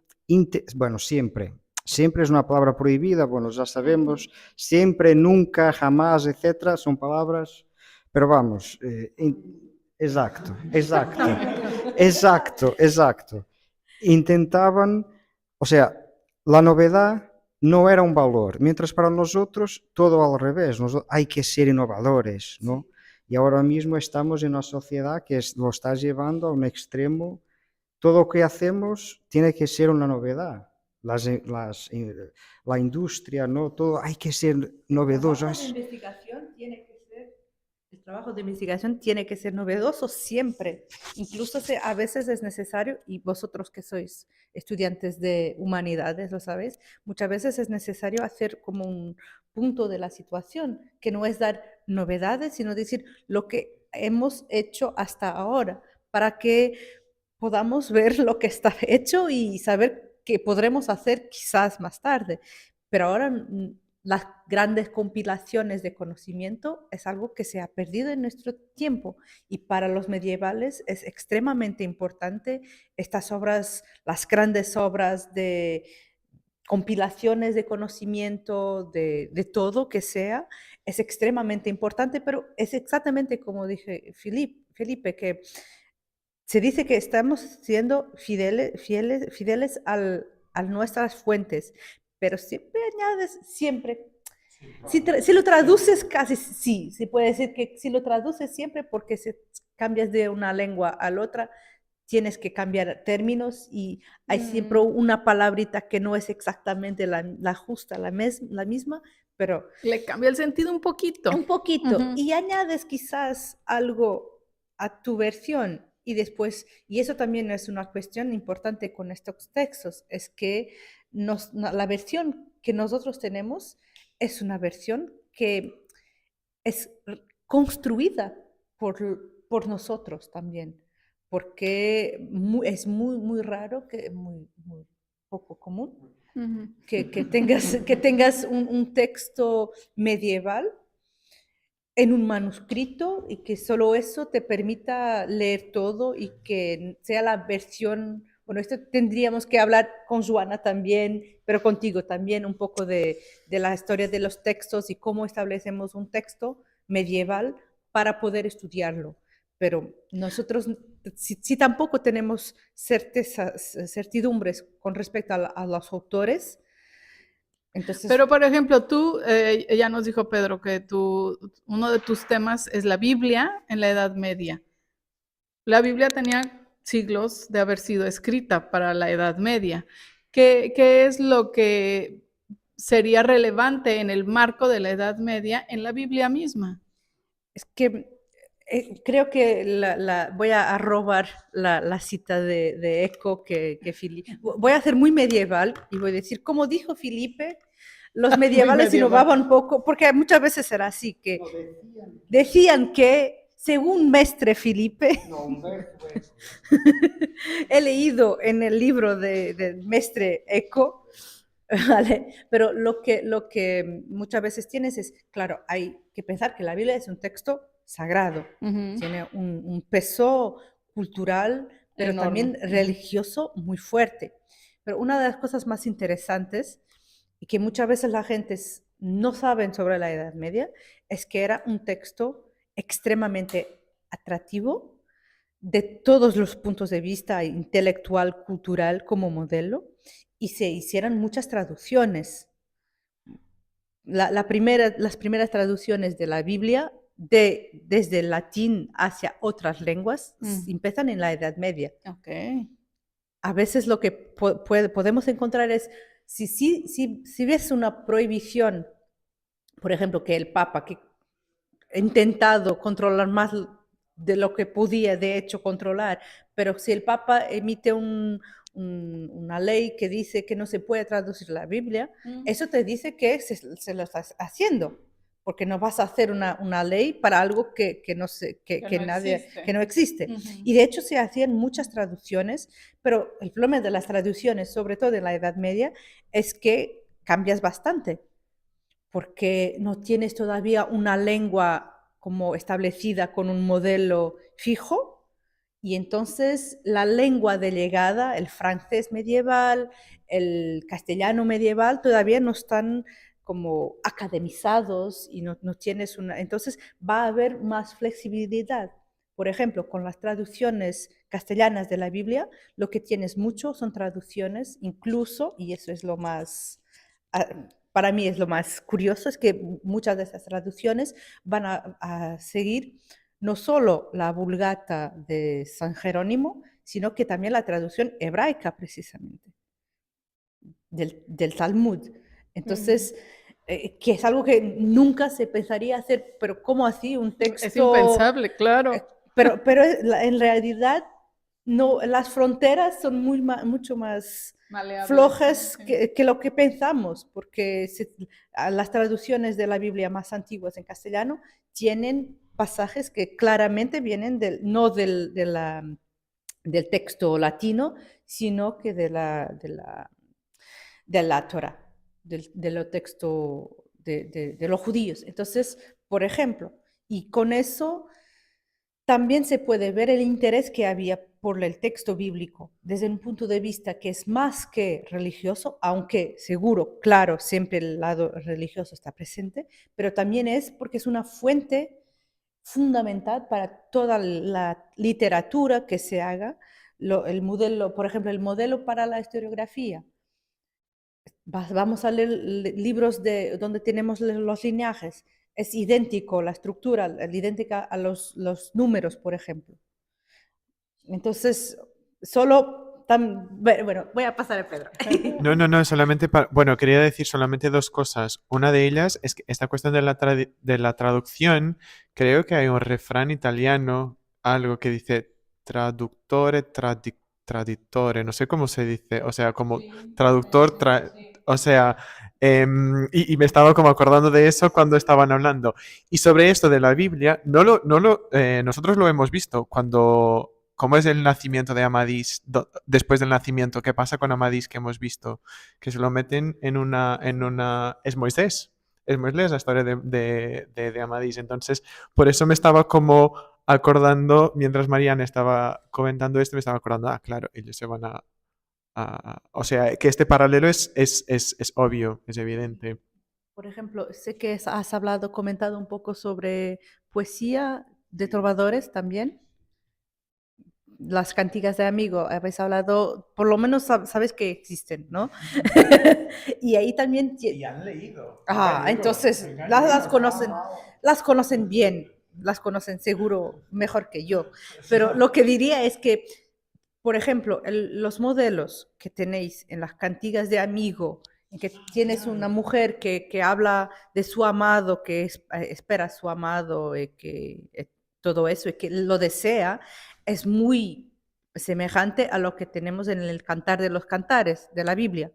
Bueno, siempre es una palabra prohibida, bueno, ya sabemos, siempre, nunca, jamás, etcétera, son palabras, pero vamos, exacto. Intentaban, o sea, la novedad no era un valor, mientras para nosotros todo al revés, hay que ser innovadores, ¿no? Y ahora mismo estamos en una sociedad que lo está llevando a un extremo. Todo lo que hacemos tiene que ser una novedad. La industria, ¿no? Todo hay que ser novedoso. El trabajo de investigación tiene que ser novedoso siempre. Incluso a veces es necesario, y vosotros que sois estudiantes de humanidades, lo sabéis, muchas veces es necesario hacer como un punto de la situación, que no es dar novedades, sino decir lo que hemos hecho hasta ahora, para que podamos ver lo que está hecho y saber qué podremos hacer quizás más tarde. Pero ahora las grandes compilaciones de conocimiento es algo que se ha perdido en nuestro tiempo, y para los medievales es extremadamente importante estas obras, las grandes obras de compilaciones de conocimiento, de todo que sea, es extremadamente importante, pero es exactamente como dije Felipe, que se dice que estamos siendo fieles a nuestras fuentes, pero siempre añades, siempre. Si lo traduces casi, sí, se puede decir que si lo traduces siempre, porque si cambias de una lengua a la otra, tienes que cambiar términos y hay siempre una palabrita que no es exactamente la justa, la misma, pero... Le cambia el sentido un poquito. Un poquito, y añades quizás algo a tu versión. Y después, y eso también es una cuestión importante con estos textos, es que la versión que nosotros tenemos es una versión que es construida por nosotros también, porque es muy, muy raro, muy poco común, que tengas un texto medieval en un manuscrito y que solo eso te permita leer todo y que sea la versión, bueno, esto tendríamos que hablar con Joana también, pero contigo también un poco de la historia de los textos y cómo establecemos un texto medieval para poder estudiarlo. Pero nosotros, si tampoco tenemos certidumbres con respecto a los autores, entonces... Pero, por ejemplo, tú, ya nos dijo Pedro que uno de tus temas es la Biblia en la Edad Media. La Biblia tenía siglos de haber sido escrita para la Edad Media. ¿Qué es lo que sería relevante en el marco de la Edad Media en la Biblia misma? Es que creo que voy a robar la cita de Eco que Felipe... Voy a ser muy medieval y voy a decir, como dijo Felipe, los medievales innovaban un poco, porque muchas veces era así, que decían que, según Mestre Felipe, he leído en el libro de Mestre Eco, ¿vale? Pero lo que muchas veces tienes es, claro, hay que pensar que la Biblia es un texto sagrado, Ujú. tiene un peso cultural, pero también Enorme. religioso muy fuerte. Pero una de las cosas más interesantes y que muchas veces la gente no saben sobre la Edad Media es que era un texto extremadamente atractivo de todos los puntos de vista, intelectual, cultural, como modelo, y se hicieron muchas traducciones. Las primeras traducciones de la Biblia, desde el latín hacia otras lenguas, empiezan en la Edad Media. Ok. A veces lo que podemos encontrar es, si ves una prohibición, por ejemplo, que el Papa, que ha intentado controlar más de lo que podía, de hecho, controlar, pero si el Papa emite una ley que dice que no se puede traducir la Biblia, eso te dice que se lo estás haciendo, porque no vas a hacer una ley para algo que no existe. Y de hecho se hacían muchas traducciones, pero el problema de las traducciones, sobre todo en la Edad Media, es que cambias bastante, porque no tienes todavía una lengua como establecida con un modelo fijo, y entonces la lengua de llegada, el francés medieval, el castellano medieval, todavía no están como academizados y no tienes una... Entonces va a haber más flexibilidad. Por ejemplo, con las traducciones castellanas de la Biblia, lo que tienes mucho son traducciones, incluso, y eso es lo más... para mí es lo más curioso, es que muchas de esas traducciones van a seguir no solo la Vulgata de San Jerónimo, sino que también la traducción hebraica, precisamente, del Talmud. Entonces, que es algo que nunca se pensaría hacer, pero ¿cómo así un texto? Es impensable, claro. Pero en realidad no, las fronteras son mucho más Maleables, flojas sí. que lo que pensamos, porque las traducciones de la Biblia más antiguas en castellano tienen pasajes que claramente vienen no del texto latino, sino que de la Torah, de los textos de los judíos. Entonces, por ejemplo, y con eso también se puede ver el interés que había por el texto bíblico desde un punto de vista que es más que religioso, aunque seguro, claro, siempre el lado religioso está presente, pero también es porque es una fuente fundamental para toda la literatura que se haga. El modelo, por ejemplo, el modelo para la historiografía. Vamos a leer libros donde tenemos los lineajes. Es idéntico, la estructura es idéntica a los números, por ejemplo. Entonces, bueno, voy a pasar a Pedro. No, solamente bueno, quería decir solamente dos cosas. Una de ellas es que esta cuestión de la traducción, creo que hay un refrán italiano, algo que dice traductore, traditore, no sé cómo se dice, o sea, como traductor, o sea, y me estaba como acordando de eso cuando estaban hablando. Y sobre esto de la Biblia, nosotros lo hemos visto cuando... ¿Cómo es el nacimiento de Amadís después del nacimiento? ¿Qué pasa con Amadís que hemos visto? Que se lo meten en una... Es Moisés. Es Moisés la historia de Amadís. Entonces, por eso me estaba como acordando, mientras Mariana estaba comentando esto, me estaba acordando, claro, ellos se van o sea, que este paralelo es obvio, es evidente. Por ejemplo, sé que has comentado un poco sobre poesía de trovadores también. Las cantigas de amigo, habéis hablado, por lo menos sabes que existen, ¿no? Y ahí también... Y han leído. Entonces las conocen bien, las conocen seguro mejor que yo. Pero lo que diría es que, por ejemplo, los modelos que tenéis en las cantigas de amigo, en que tienes una mujer que habla de su amado, que espera a su amado, que todo eso, y que lo desea, es muy semejante a lo que tenemos en el Cantar de los Cantares de la Biblia.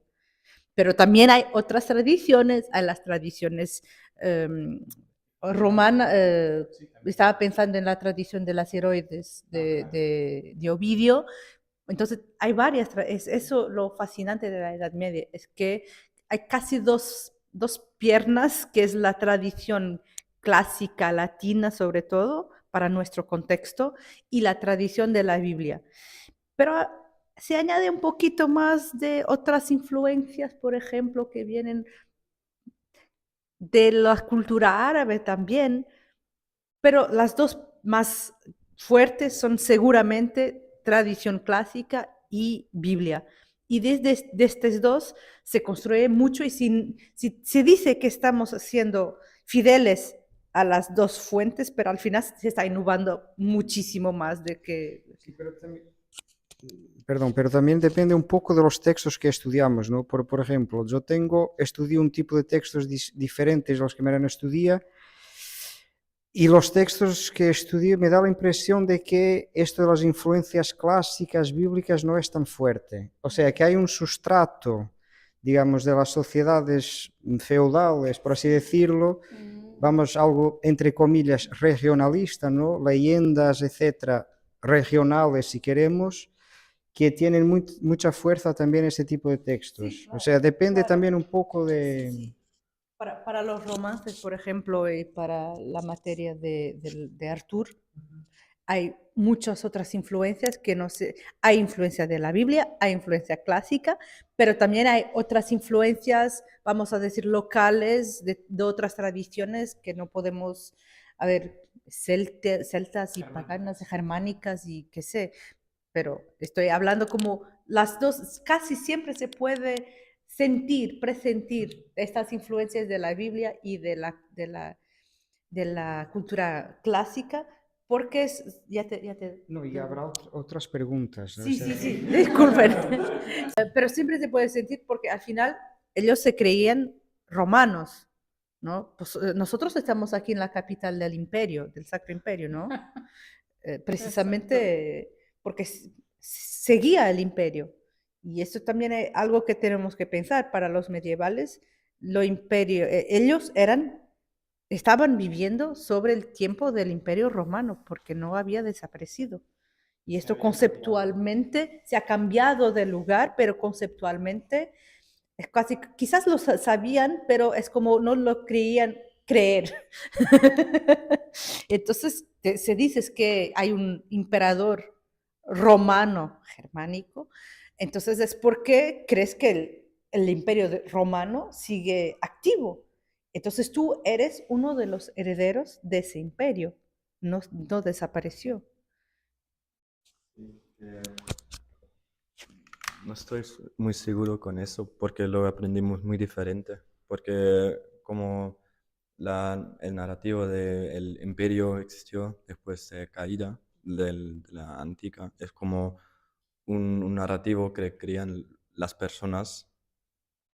Pero también hay otras tradiciones, hay las tradiciones romanas. Estaba pensando en la tradición de las heroides de Ovidio. Entonces, hay varias. Es eso lo fascinante de la Edad Media, es que hay casi dos piernas, que es la tradición clásica latina sobre todo, para nuestro contexto, y la tradición de la Biblia. Pero se añade un poquito más de otras influencias, por ejemplo, que vienen de la cultura árabe también, pero las dos más fuertes son seguramente tradición clásica y Biblia. Y desde estos dos se construye mucho y si se dice que estamos siendo fideles a las dos fuentes, pero al final se está innovando muchísimo más de que... Sí, pero también depende un poco de los textos que estudiamos, ¿no? Por ejemplo, yo estudio un tipo de textos diferentes a los que Mariana estudia, y los textos que estudio me da la impresión de que esto de las influencias clásicas bíblicas no es tan fuerte. O sea, que hay un sustrato, digamos, de las sociedades feudales, por así decirlo, vamos, algo entre comillas regionalista, ¿no? Leyendas, etcétera, regionales si queremos, que tienen mucha fuerza también ese tipo de textos. Sí, claro, o sea, depende claro. también un poco de... Sí. Para los romances, por ejemplo, y para la materia de Arthur, hay muchas otras influencias que no sé, hay influencia de la Biblia, hay influencia clásica, pero también hay otras influencias, vamos a decir, locales de otras tradiciones que no podemos, a ver, celtas y paganas, germánicas y qué sé, pero estoy hablando como las dos, casi siempre se puede sentir, presentir estas influencias de la Biblia y de la cultura clásica, porque No, y habrá otras preguntas, ¿no? Sí, sí, sí, disculpen. Pero siempre se puede sentir porque al final ellos se creían romanos, ¿no? Pues, nosotros estamos aquí en la capital del imperio, del Sacro Imperio, ¿no? Precisamente porque seguía el imperio. Y eso también es algo que tenemos que pensar para los medievales. Ellos estaban viviendo sobre el tiempo del imperio romano porque no había desaparecido. Y esto conceptualmente se ha cambiado de lugar, pero conceptualmente es casi, quizás lo sabían, pero es como no lo creían creer. Entonces se dice que hay un emperador romano germánico, entonces es porque crees que el imperio romano sigue activo. Entonces tú eres uno de los herederos de ese imperio, no desapareció. No estoy muy seguro con eso porque lo aprendimos muy diferente. Porque como el narrativo del imperio existió después de caída de la antigua, es como un narrativo que crean las personas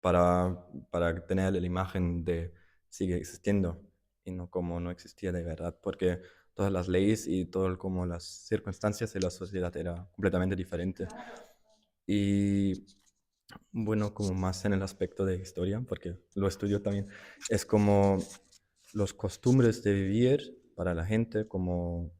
para tener la imagen de sigue existiendo y no como no existía de verdad, porque todas las leyes y todo como las circunstancias de la sociedad era completamente diferente. Y bueno, como más en el aspecto de historia, porque lo estudio también, es como los costumbres de vivir para la gente, como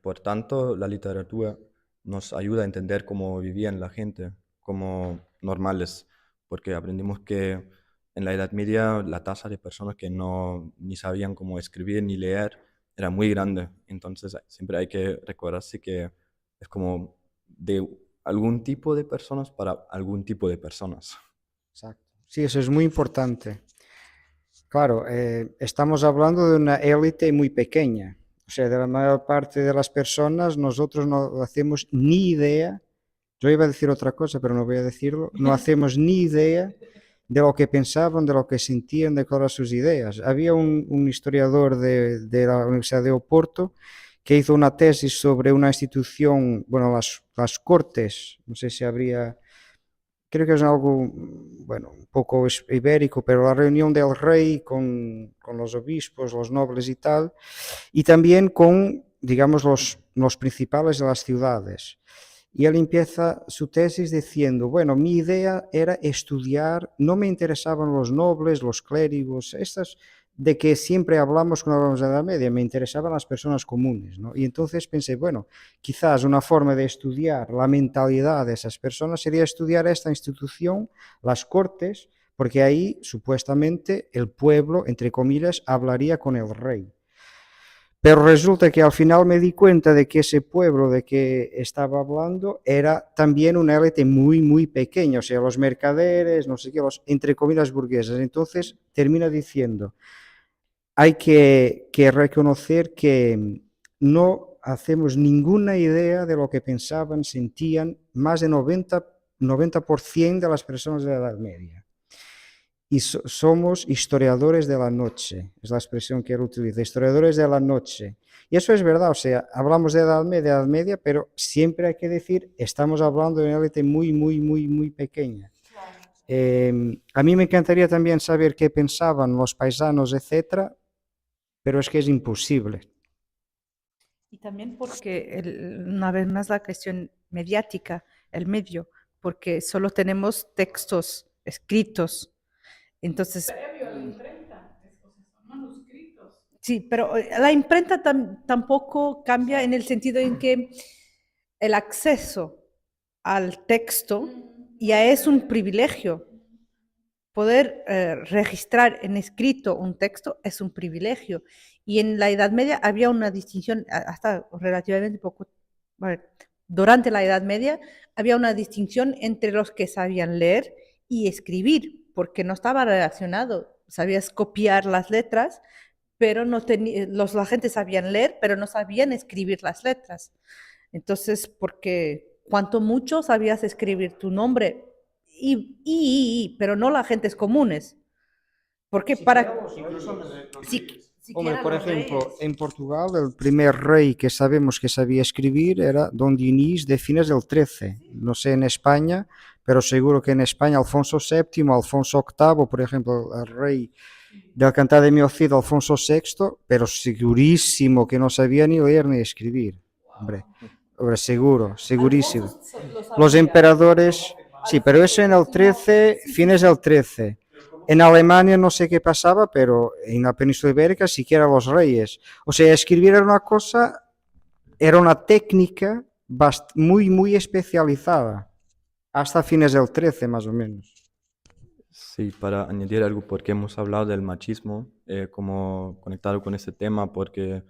por tanto la literatura nos ayuda a entender cómo vivían la gente, como normales, porque aprendimos que en la Edad Media la tasa de personas que no ni sabían cómo escribir ni leer era muy grande, entonces siempre hay que recordarse que es como de algún tipo de personas para algún tipo de personas. Exacto. Sí, eso es muy importante. Claro, estamos hablando de una élite muy pequeña. O sea, de la mayor parte de las personas, nosotros no hacemos ni idea. Yo iba a decir otra cosa, pero no voy a decirlo. No hacemos ni idea de lo que pensaban, de lo que sentían, de cuáles eran sus ideas. Había un historiador de la Universidad de Oporto que hizo una tesis sobre una institución, bueno, las Cortes, no sé si habría, creo que es algo, bueno, un poco ibérico, pero la reunión del rey con los obispos, los nobles y tal, y también con, digamos, los principales de las ciudades. Y él empieza su tesis diciendo, bueno, mi idea era estudiar, no me interesaban los nobles, los clérigos, de que siempre hablamos cuando hablamos de la Edad Media, me interesaban las personas comunes, ¿no? Y entonces pensé, bueno, quizás una forma de estudiar la mentalidad de esas personas sería estudiar esta institución, las cortes, porque ahí supuestamente el pueblo, entre comillas, hablaría con el rey. Pero resulta que al final me di cuenta de que ese pueblo de que estaba hablando era también una élite muy, muy pequeña, o sea, los mercaderes, no sé qué, los, entre comillas, burgueses. Entonces termina diciendo, hay que reconocer que no hacemos ninguna idea de lo que pensaban, sentían más de 90% de las personas de la Edad Media. Y somos historiadores de la noche, es la expresión que él utiliza, historiadores de la noche. Y eso es verdad, o sea, hablamos de Edad Media, pero siempre hay que decir, estamos hablando de una élite muy, muy, muy, muy pequeña. A mí me encantaría también saber qué pensaban los paisanos, etcétera, pero es que es imposible. Y también porque, una vez más, la cuestión mediática, el medio, porque solo tenemos textos escritos. Entonces, Previo a la imprenta, son manuscritos. sí, pero la imprenta tampoco cambia en el sentido en que el acceso al texto ya es un privilegio. Poder registrar en escrito un texto es un privilegio. Y en la Edad Media había una distinción, hasta relativamente poco, bueno, durante la Edad Media había una distinción entre los que sabían leer y escribir, porque no estaba relacionado. Sabías copiar las letras, pero no la gente sabían leer, pero no sabían escribir las letras. Entonces, porque cuanto mucho sabías escribir tu nombre, pero no las gentes comunes. Porque Hombre, por ejemplo, en Portugal el primer rey que sabemos que sabía escribir era Don Dionís de fines del XIII. No sé en España, pero seguro que en España Alfonso VII, Alfonso VIII, por ejemplo, el rey del Cantar de mi Cid, Alfonso VI, pero segurísimo que no sabía ni leer ni escribir. Hombre, seguro, segurísimo. Los emperadores, sí, pero eso en el 13, fines del 13. En Alemania no sé qué pasaba, pero en la península ibérica siquiera los reyes. O sea, escribir era una cosa, era una técnica muy, muy especializada, hasta fines del 13 más o menos. Sí, para añadir algo, porque hemos hablado del machismo, como conectado con este tema, porque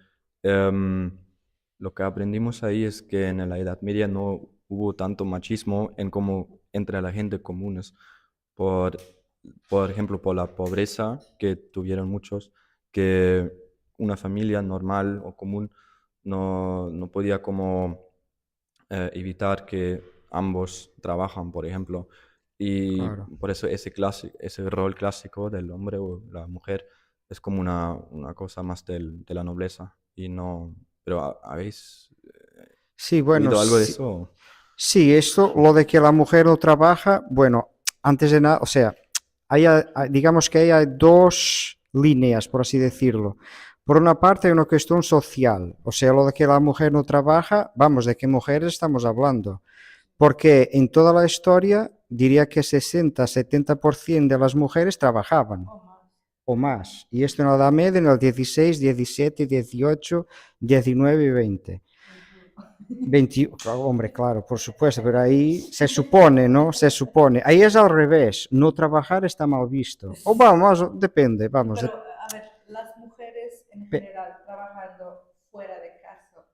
lo que aprendimos ahí es que en la Edad Media no hubo tanto machismo como entre la gente comunes, por ejemplo, por la pobreza que tuvieron muchos, que una familia normal o común no podía como evitar que ambos trabajan, por ejemplo. Y Claro. por eso ese rol clásico del hombre o la mujer es como una cosa más de la nobleza. Y no, pero ¿habéis Sí, bueno, oído algo de sí, eso? sí, esto, lo de que la mujer no trabaja, bueno, antes de nada, o sea, digamos que hay dos líneas, por así decirlo. Por una parte hay una cuestión social, o sea, lo de que la mujer no trabaja, vamos, ¿de qué mujeres estamos hablando? Porque en toda la historia diría que 60-70% de las mujeres trabajaban o más. Y esto en la Edad Media, en el 16, 17, 18, 19 y 20. 20, hombre, claro, por supuesto, pero ahí se supone, ¿no? Se supone. Ahí es al revés, no trabajar está mal visto. O vamos, depende, vamos. Pero, a ver, las mujeres en general trabajando fuera de casa.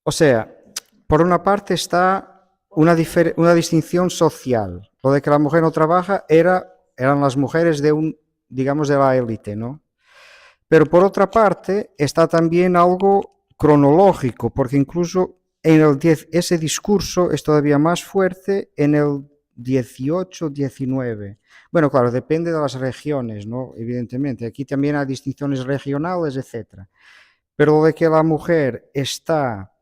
O sea, por una parte está una distinción social. Lo de que la mujer no trabaja eran las mujeres digamos, de la élite, ¿no? Pero por otra parte está también algo cronológico, porque incluso ese discurso es todavía más fuerte en el 18, 19. Bueno, claro, depende de las regiones, ¿no? Evidentemente, aquí también hay distinciones regionales, etcétera. Pero lo de que la mujer está,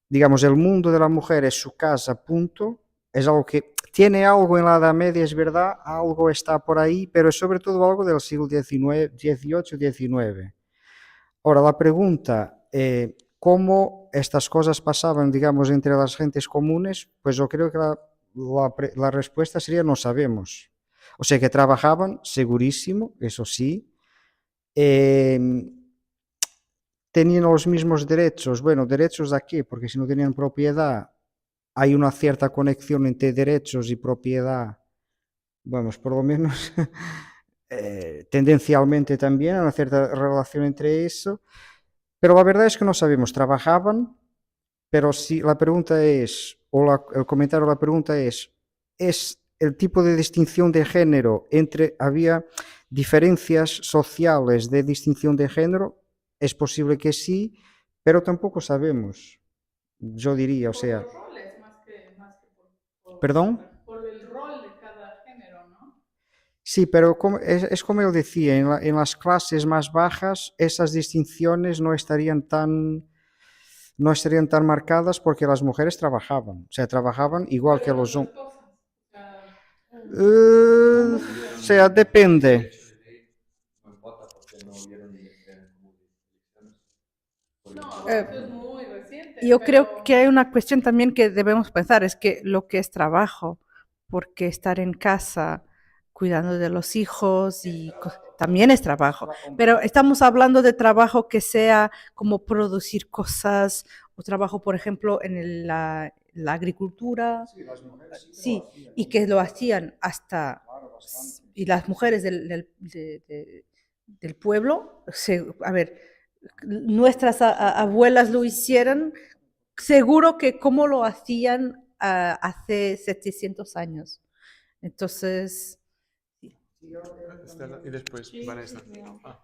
digamos, el mundo de la mujer es su casa, punto, es algo que tiene algo en la Edad Media, es verdad, algo está por ahí, pero es sobre todo algo del siglo XIX, XVIII, XIX. Ahora, la pregunta, ¿cómo estas cosas pasaban, digamos, entre las gentes comunes? Pues yo creo que la respuesta sería no sabemos. O sea, que trabajaban, segurísimo, eso sí, em, tenían los mismos derechos. Bueno, ¿derechos a qué? Porque si no tenían propiedad, hay una cierta conexión entre derechos y propiedad. Vamos, por lo menos tendencialmente también hay una cierta relación entre eso. Pero la verdad es que no sabemos, trabajaban, pero si la pregunta es, el comentario de la pregunta ¿es el tipo de distinción de género había diferencias sociales de distinción de género? Es posible que sí, pero tampoco sabemos, yo diría, o sea, Por los roles más que ¿perdón? por el rol de cada género, ¿no? Sí, pero es como yo decía, en las clases más bajas esas distinciones no estarían tan marcadas porque las mujeres trabajaban, o sea, trabajaban igual que Pero los las hombres. dos cosas. O sea, O sea, depende. No importa porque no hubieron elecciones. no, Eh, eso es muy reciente, Yo creo pero que hay una cuestión también que debemos pensar, es que lo que es trabajo, porque estar en casa cuidando de los hijos también es trabajo, pero estamos hablando de trabajo que sea como producir cosas o trabajo, por ejemplo, en la agricultura, sí, y que lo hacían hasta, y las mujeres del pueblo, a ver, nuestras abuelas lo hicieron, seguro que como lo hacían hace 700 años. Entonces, Y después Vanessa. Ah.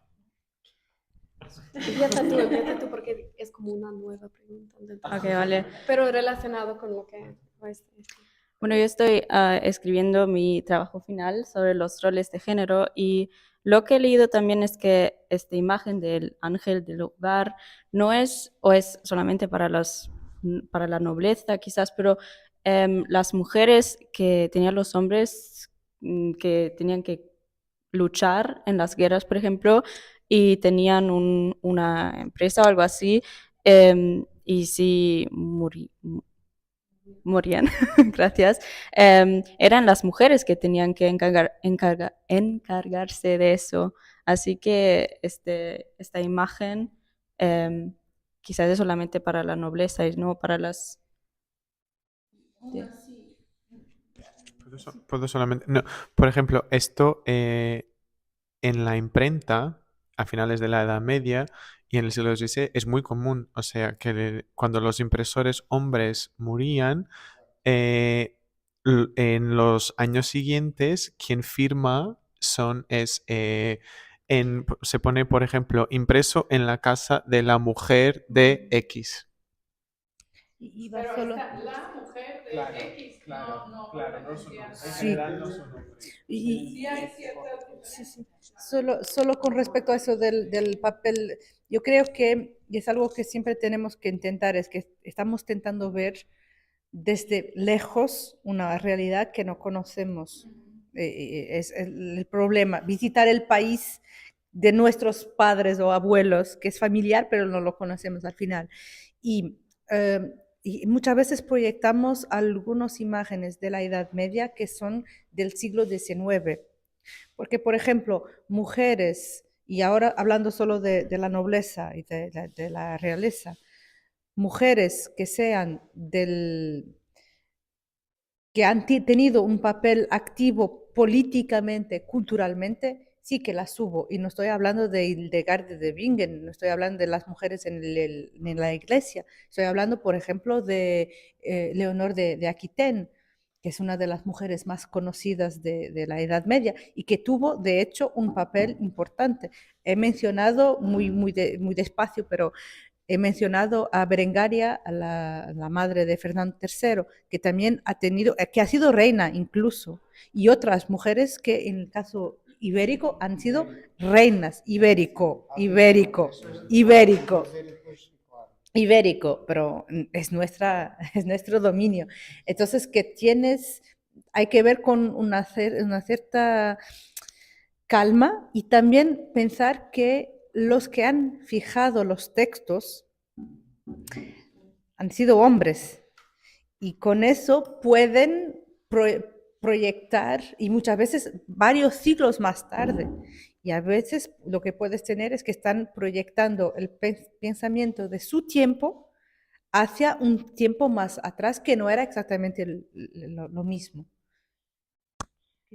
Empieza tú porque es como una nueva pregunta. Ok, vale. Pero relacionado con lo que vais a decir. Bueno, yo estoy escribiendo mi trabajo final sobre los roles de género y lo que he leído también es que esta imagen del ángel del hogar no es o es solamente para la nobleza quizás, pero las mujeres que tenían los hombres que tenían que luchar en las guerras, por ejemplo, y tenían una empresa o algo así, y si morían, gracias, eran las mujeres que tenían que encargarse de eso. Así que esta imagen quizás es solamente para la nobleza y no para las... Puedo solamente. No, por ejemplo, esto en la imprenta, a finales de la Edad Media y en el siglo XVI, es muy común. O sea, que cuando los impresores hombres morían, en los años siguientes, quien firma se pone, por ejemplo, impreso en la casa de la mujer de X. iba pero solo. está la mujer de Claro, X, claro, no claro, no decía son hombres. En nada. Sí. general no son hombres. Sí hay ciertas Sí, sí. Solo con respecto a eso del papel, yo creo que, y es algo que siempre tenemos que intentar, es que estamos intentando ver desde lejos una realidad que no conocemos. Es el problema, visitar el país de nuestros padres o abuelos, que es familiar, pero no lo conocemos al final. Y, y muchas veces proyectamos algunas imágenes de la Edad Media que son del siglo XIX. Porque, por ejemplo, mujeres, y ahora hablando solo de la nobleza y de la realeza, mujeres que sean que han tenido un papel activo políticamente, culturalmente, sí que las hubo. Y no estoy hablando de Hildegarde de Bingen, no estoy hablando de las mujeres en la iglesia, estoy hablando, por ejemplo, de Leonor de Aquitaine, que es una de las mujeres más conocidas de la Edad Media y que tuvo, de hecho, un papel importante. He mencionado muy despacio, pero he mencionado a Berengaria, a la madre de Fernando III, que también que ha sido reina incluso, y otras mujeres que en el caso ibérico han sido reinas, ibérico, pero es nuestro dominio. Entonces, hay que ver con una cierta calma y también pensar que los que han fijado los textos han sido hombres y con eso pueden proyectar y muchas veces varios siglos más tarde. Y a veces lo que puedes tener es que están proyectando el pensamiento de su tiempo hacia un tiempo más atrás que no era exactamente lo mismo.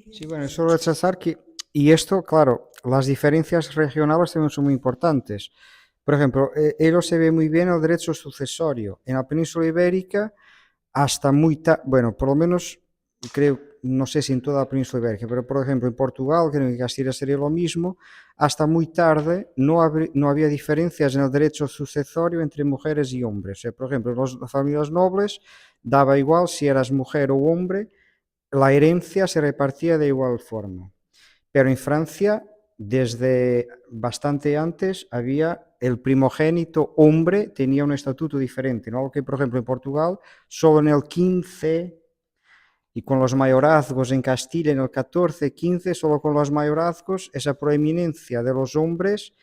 Sí, bueno, solo rechazar que, y esto, claro, las diferencias regionales también son muy importantes. Por ejemplo, ello se ve muy bien en el derecho sucesorio. En la península ibérica, hasta muy tarde, bueno, por lo menos creo, no sé si en toda la península ibérica, pero por ejemplo en Portugal, creo que en Castilla sería lo mismo, hasta muy tarde no había diferencias en el derecho sucesorio entre mujeres y hombres. O sea, por ejemplo, en las familias nobles daba igual si eras mujer o hombre, la herencia se repartía de igual forma. Pero en Francia, desde bastante antes, había el primogénito hombre, tenía un estatuto diferente, ¿no? Algo que, por ejemplo, en Portugal, solo en el 15, y con los mayorazgos en Castilla en el 14, 15, solo con los mayorazgos, esa proeminencia de los hombres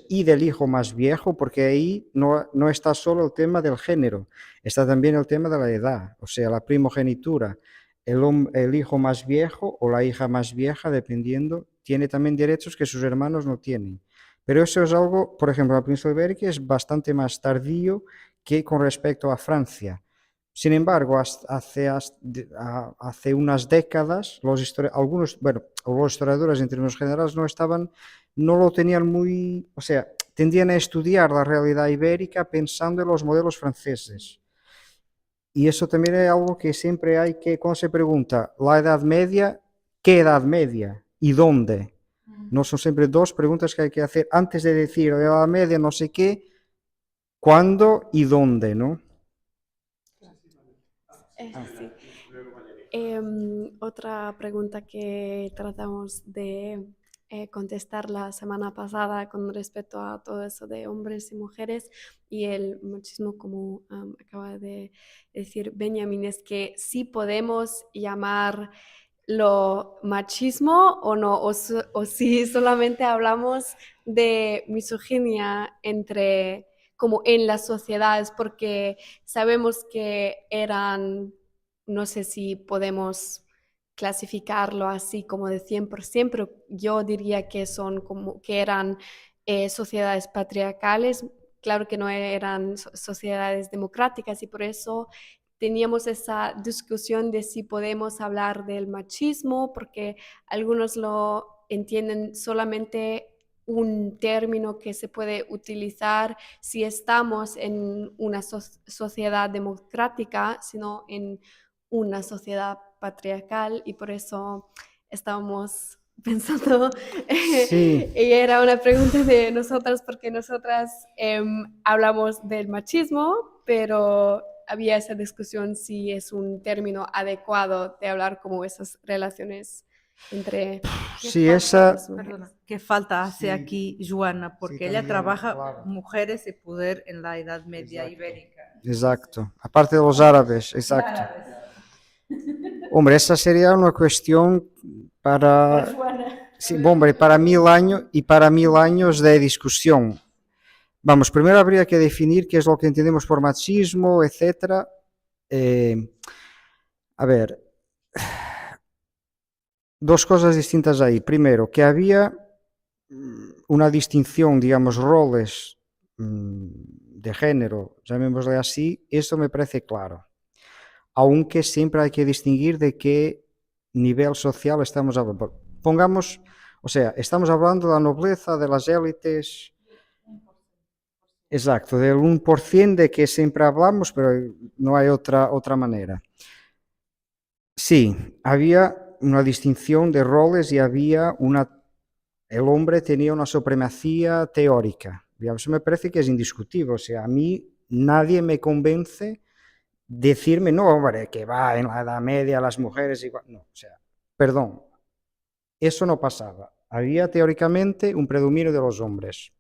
y del hijo más viejo, porque ahí no está solo el tema del género, está también el tema de la edad, o sea, la primogenitura. El hijo más viejo o la hija más vieja, dependiendo, tiene también derechos que sus hermanos no tienen. Pero eso es algo, por ejemplo, la península ibérica es bastante más tardío que con respecto a Francia. Sin embargo, hace unas décadas, los historiadores en términos generales no lo tenían muy, o sea, tendían a estudiar la realidad ibérica pensando en los modelos franceses. Y eso también es algo que siempre hay que, cuando se pregunta, la Edad Media, ¿qué Edad Media? ¿Y dónde? No son siempre dos preguntas que hay que hacer antes de decir la Edad Media, no sé qué, ¿cuándo y dónde? ¿No? Sí. Otra pregunta que tratamos de contestar la semana pasada con respecto a todo eso de hombres y mujeres y el machismo, como acaba de decir Benjamin, es que sí podemos llamarlo machismo o no, o si solamente hablamos de misoginia como en las sociedades, porque sabemos que eran, no sé si podemos clasificarlo así como de 100%, pero yo diría que eran sociedades patriarcales, claro que no eran sociedades democráticas y por eso teníamos esa discusión de si podemos hablar del machismo, porque algunos lo entienden solamente un término que se puede utilizar si estamos en una sociedad democrática, sino en una sociedad patriarcal y por eso estábamos pensando, Sí. y era una pregunta de nosotras porque nosotras hablamos del machismo, pero había esa discusión si es un término adecuado de hablar como esas relaciones entre... Sí, esa... Perdona, ¿qué falta hace aquí Joana? Porque ella también, trabaja claro. mujeres y poder en la Edad Media ibérica. Exacto. Aparte de los árabes, exacto. Hombre, esa sería una cuestión para... Sí, hombre, para 1000 años y para 1000 años de discusión. Vamos, primero habría que definir qué es lo que entendemos por machismo, etcétera. A ver, dos cosas distintas ahí. Primero, que había una distinción, digamos, roles de género, llamémosle así, eso me parece claro. Aunque siempre hay que distinguir de qué nivel social estamos hablando. Pongamos, o sea, estamos hablando de la nobleza, de las élites, exacto, del 1% de que siempre hablamos, pero no hay otra manera. Sí, había una distinción de roles y el hombre tenía una supremacía teórica. Eso me parece que es indiscutible, o sea, a mí nadie me convence decirme, no, hombre, que va en la Edad Media las mujeres igual. No, o sea, perdón, eso no pasaba. Había teóricamente un predominio de los hombres.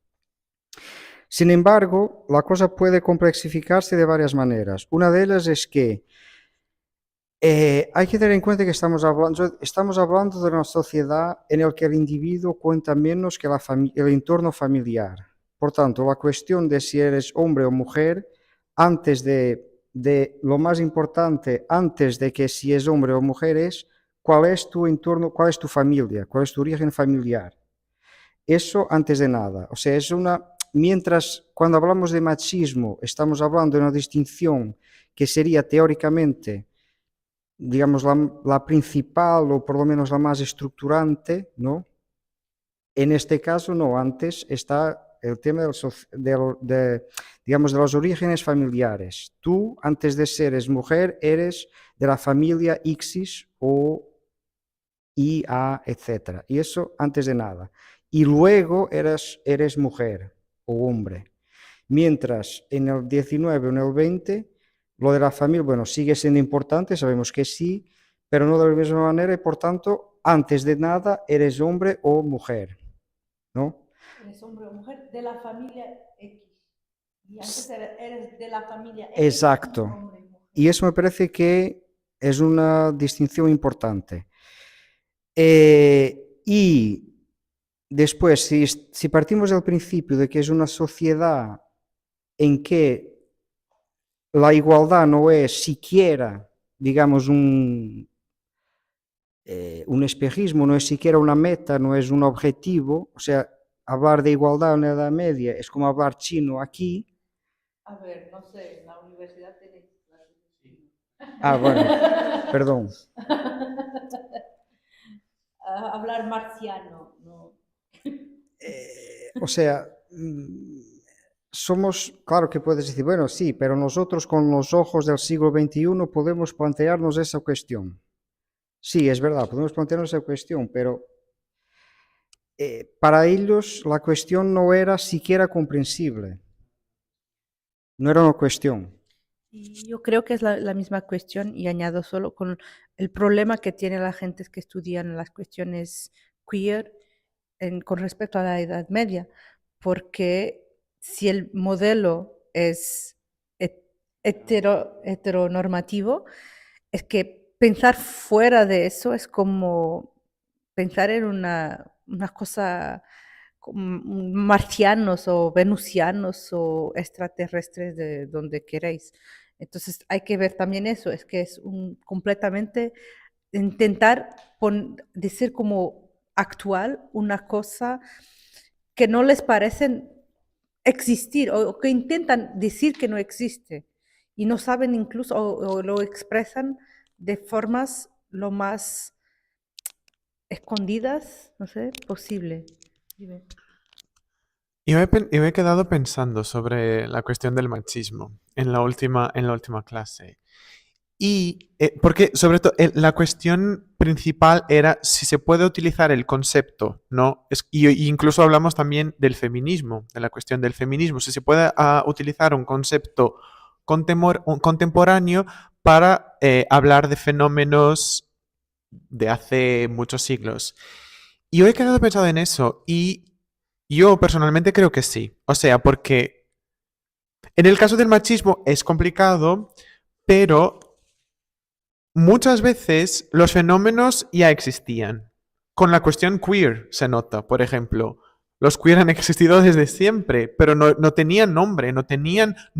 Sin embargo, la cosa puede complexificarse de varias maneras. Una de ellas es que hay que tener en cuenta que estamos hablando de una sociedad en la que el individuo cuenta menos que el entorno familiar. Por tanto, la cuestión de si eres hombre o mujer, antes de lo más importante, antes de que si es hombre o mujer, es cuál es tu entorno, cuál es tu familia, cuál es tu origen familiar. Eso antes de nada. O sea, es una... Mientras cuando hablamos de machismo estamos hablando de una distinción que sería teóricamente, digamos, la principal o por lo menos la más estructurante, ¿no? En este caso no, antes está el tema digamos, de los orígenes familiares. Tú, antes de seres mujer, eres de la familia Xis o IA, etc. Y eso antes de nada. Y luego eres mujer o hombre. Mientras en el 19 o en el 20, lo de la familia, bueno, sigue siendo importante, sabemos que sí, pero no de la misma manera y por tanto, antes de nada, eres hombre o mujer, ¿no? Eres hombre o mujer de la familia X. Y antes eres de la familia X. Exacto. Hombre y mujer. Y eso me parece que es una distinción importante. Y después, si partimos del principio de que es una sociedad en que la igualdad no es siquiera, digamos, un espejismo, no es siquiera una meta, no es un objetivo, o sea, hablar de igualdad en la Edad Media es como hablar chino aquí. A ver, no sé, en la universidad tenéis clases de chino. Ah, bueno, perdón. Hablar marciano, ¿no? O sea, somos, claro que puedes decir, bueno, sí, pero nosotros con los ojos del siglo XXI podemos plantearnos esa cuestión. Sí, es verdad, podemos plantearnos esa cuestión, pero para ellos la cuestión no era siquiera comprensible. No era una cuestión. Y yo creo que es la misma cuestión y añado solo con el problema que tiene la gente que estudian las cuestiones queer con respecto a la Edad Media, porque si el modelo es heteronormativo, es que pensar fuera de eso es como pensar en una cosa marcianos o venusianos o extraterrestres de donde queréis. Entonces hay que ver también eso, es que es completamente intentar decir como actual una cosa que no les parece existir o que intentan decir que no existe y no saben incluso o lo expresan de formas lo más escondidas, no sé, posible. Dime. Yo me he quedado pensando sobre la cuestión del machismo en la última clase. Y porque sobre todo la cuestión principal era si se puede utilizar el concepto, ¿no? Y incluso hablamos también del feminismo, de la cuestión del feminismo, si se puede utilizar un concepto contemporáneo para hablar de fenómenos de hace muchos siglos. Y yo he quedado pensando en eso y yo personalmente creo que sí. O sea, porque en el caso del machismo es complicado, pero muchas veces los fenómenos ya existían. Con la cuestión queer se nota, por ejemplo. Los queer han existido desde siempre, pero no tenían nombre, no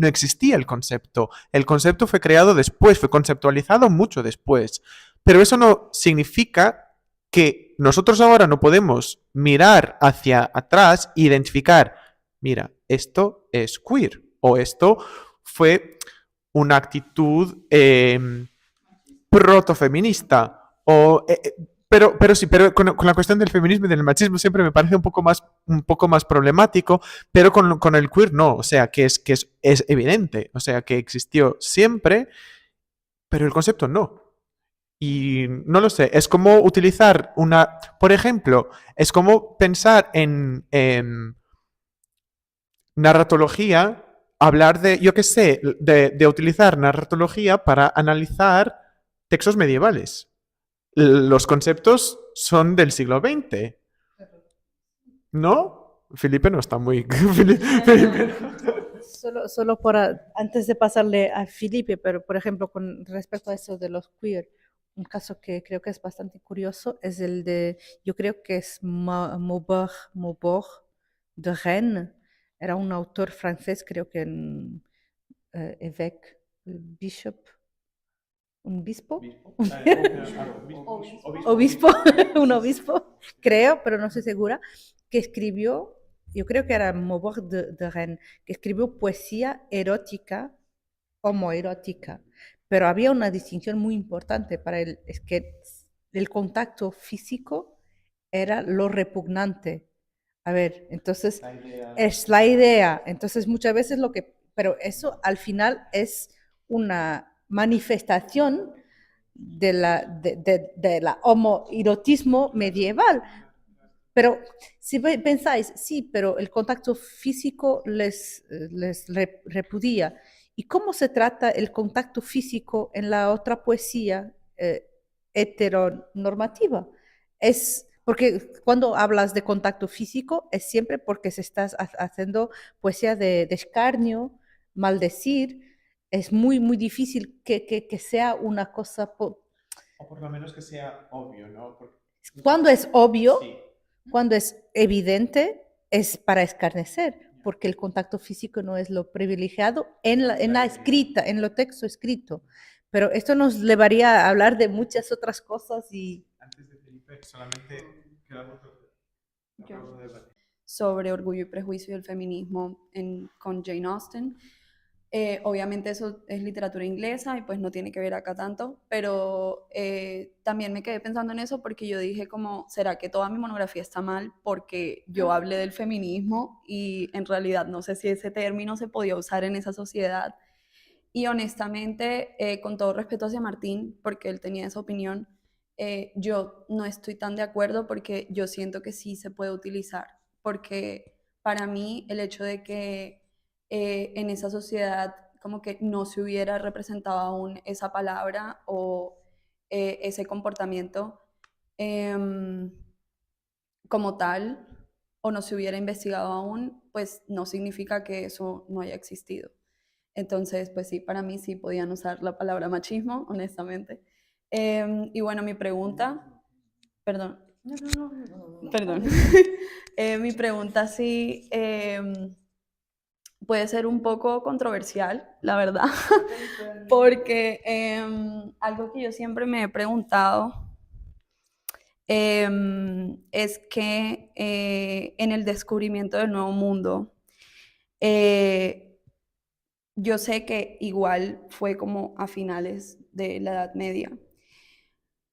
existía el concepto. El concepto fue creado después, fue conceptualizado mucho después. Pero eso no significa que nosotros ahora no podemos mirar hacia atrás e identificar, mira, esto es queer o esto fue una actitud protofeminista pero sí, pero con la cuestión del feminismo y del machismo siempre me parece un poco más problemático, pero con el queer no, o sea, que es evidente, o sea, que existió siempre, pero el concepto no. Y no lo sé, es como utilizar por ejemplo, es como pensar en narratología, hablar de, yo qué sé, de utilizar narratología para analizar textos medievales. Los conceptos son del siglo XX. ¿No? Felipe no está muy... Solo antes de pasarle a Felipe, pero por ejemplo, con respecto a eso de los queer, un caso que creo que es bastante curioso es el de, yo creo que es Maubert de Rennes, era un autor francés, creo que en évêque, bishop, un bispo, obispo, un obispo, creo, pero no estoy segura, que escribió, yo creo que era Maubert de Rennes, que escribió poesía erótica, homoerótica, pero había una distinción muy importante para él, es que el contacto físico era lo repugnante. A ver, entonces es la idea, entonces muchas veces pero eso al final es una manifestación de la homoerotismo medieval. Pero si pensáis, sí, pero el contacto físico les repudia. ¿Y cómo se trata el contacto físico en la otra poesía heteronormativa? Es porque cuando hablas de contacto físico es siempre porque se estás haciendo poesía de escarnio, maldecir. Es muy, muy difícil que sea una cosa. O por lo menos que sea obvio, ¿no? Cuando es obvio, Sí. cuando es evidente, es para escarnecer, porque el contacto físico no es lo privilegiado en la escrita, en lo texto escrito. Pero esto nos llevaría a hablar de muchas otras cosas y... Antes de Felipe, solamente quedamos sobre Orgullo y Prejuicio y el feminismo con Jane Austen. Obviamente eso es literatura inglesa y pues no tiene que ver acá tanto, pero también me quedé pensando en eso porque yo dije como, ¿será que toda mi monografía está mal? Porque yo hablé del feminismo y en realidad no sé si ese término se podía usar en esa sociedad. Y honestamente, con todo respeto hacia Martín, porque él tenía esa opinión, yo no estoy tan de acuerdo porque yo siento que sí se puede utilizar, porque para mí el hecho de que en esa sociedad como que no se hubiera representado aún esa palabra o ese comportamiento como tal, o no se hubiera investigado aún, pues no significa que eso no haya existido. Entonces, pues sí, para mí sí podían usar la palabra machismo, honestamente. Y bueno, mi pregunta, perdón, perdón. Mi pregunta sí puede ser un poco controversial, la verdad, porque algo que yo siempre me he preguntado es que en el descubrimiento del Nuevo Mundo, yo sé que igual fue como a finales de la Edad Media,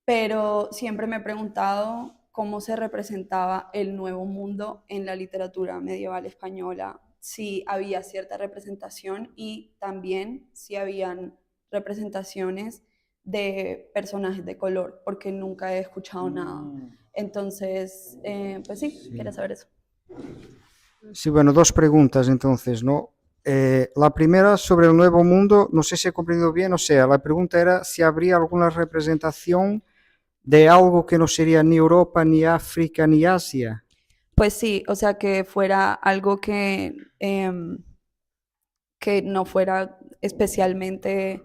pero siempre me he preguntado cómo se representaba el Nuevo Mundo en la literatura medieval española, si había cierta representación y también si habían representaciones de personajes de color, porque nunca he escuchado nada. Entonces, pues sí, quería saber eso. Sí, bueno, dos preguntas entonces, ¿no? La primera sobre el Nuevo Mundo, no sé si he comprendido bien, o sea, la pregunta era si habría alguna representación de algo que no sería ni Europa, ni África, ni Asia. Pues sí, o sea, que fuera algo que no fuera especialmente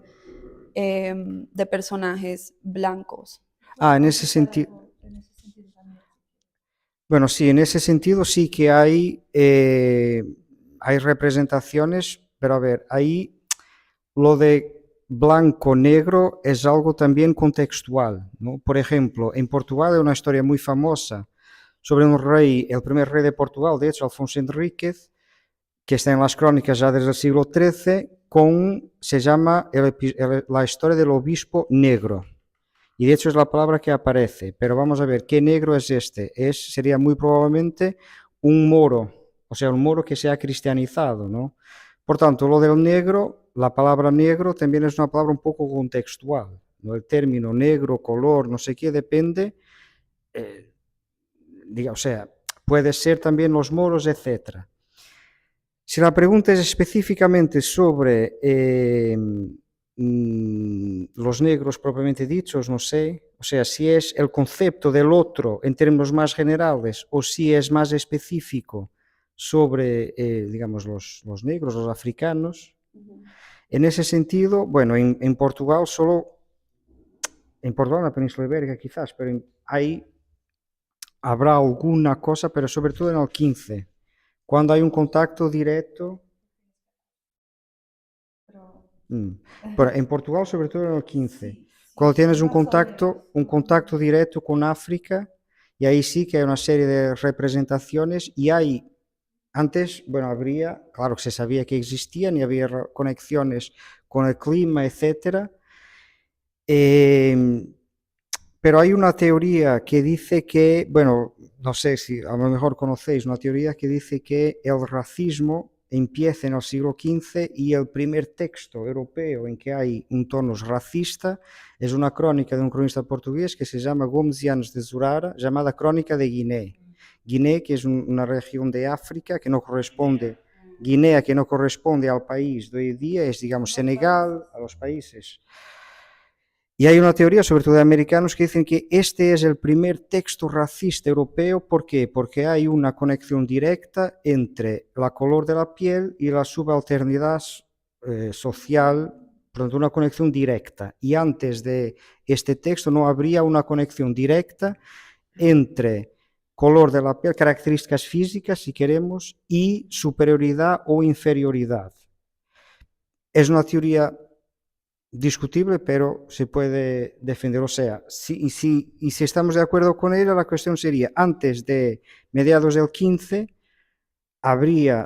de personajes blancos. En ese sentido. Bueno, sí, en ese sentido sí que hay representaciones, pero a ver, ahí lo de blanco-negro es algo también contextual, ¿no? Por ejemplo, en Portugal hay una historia muy famosa sobre un rey, el primer rey de Portugal, de hecho, Alfonso Enríquez, que está en las crónicas ya desde el siglo XIII, se llama la historia del obispo negro. Y de hecho es la palabra que aparece, pero vamos a ver, ¿qué negro es este? Sería muy probablemente un moro, o sea, un moro que se ha cristianizado, ¿no? Por tanto, lo del negro, la palabra negro también es una palabra un poco contextual, ¿no? El término negro, color, no sé qué, depende, o sea, puede ser también los moros, etc. Si la pregunta es específicamente sobre los negros propiamente dichos, no sé, o sea, si es el concepto del otro en términos más generales o si es más específico sobre, digamos, los negros, los africanos. En ese sentido, bueno, en Portugal en Portugal, en la península ibérica quizás, pero ahí habrá alguna cosa, pero sobre todo en el 15, cuando hay un contacto directo. Pero en Portugal, sobre todo en el 15, cuando tienes un contacto directo con África Y ahí sí que hay una serie de representaciones y hay, antes, bueno, habría, claro que se sabía que existían y había conexiones con el clima, etcétera. Pero hay una teoría que dice que, bueno, no sé si a lo mejor conocéis, una teoría que dice que el racismo empieza en el siglo XV y el primer texto europeo en que hay un tono racista es una crónica de un cronista portugués que se llama Gomes y Anos de Zurara, llamada Crónica de Guinea. Guinea, que es una región de África que no corresponde, Guinea, que no corresponde al país de hoy día, es, digamos, Senegal, a los países. Y hay una teoría, sobre todo de americanos, que dicen que este es el primer texto racista europeo. ¿Por qué? Porque hay una conexión directa entre la color de la piel y la subalternidad social, por lo tanto, una conexión directa. Y antes de este texto no habría una conexión directa entre color de la piel, características físicas, si queremos, y superioridad o inferioridad. Es una teoría discutible, pero se puede defender. O sea, si estamos de acuerdo con ella, la cuestión sería, antes de mediados del 15,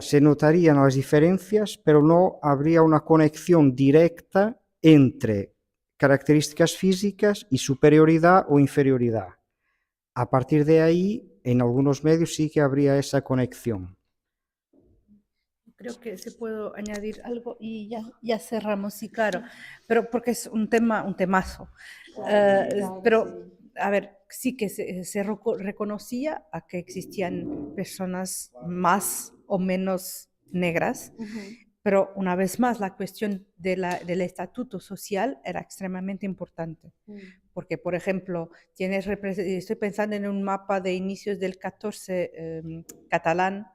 se notarían las diferencias, pero no habría una conexión directa entre características físicas y superioridad o inferioridad. A partir de ahí, en algunos medios sí que habría esa conexión. Creo que se puedo añadir algo y ya cerramos, sí, claro, pero porque es un temazo. Pero, a ver, sí que se reconocía a que existían personas más o menos negras, pero una vez más la cuestión del estatuto social era extremadamente importante. Porque, por ejemplo, estoy pensando en un mapa de inicios del 14 catalán,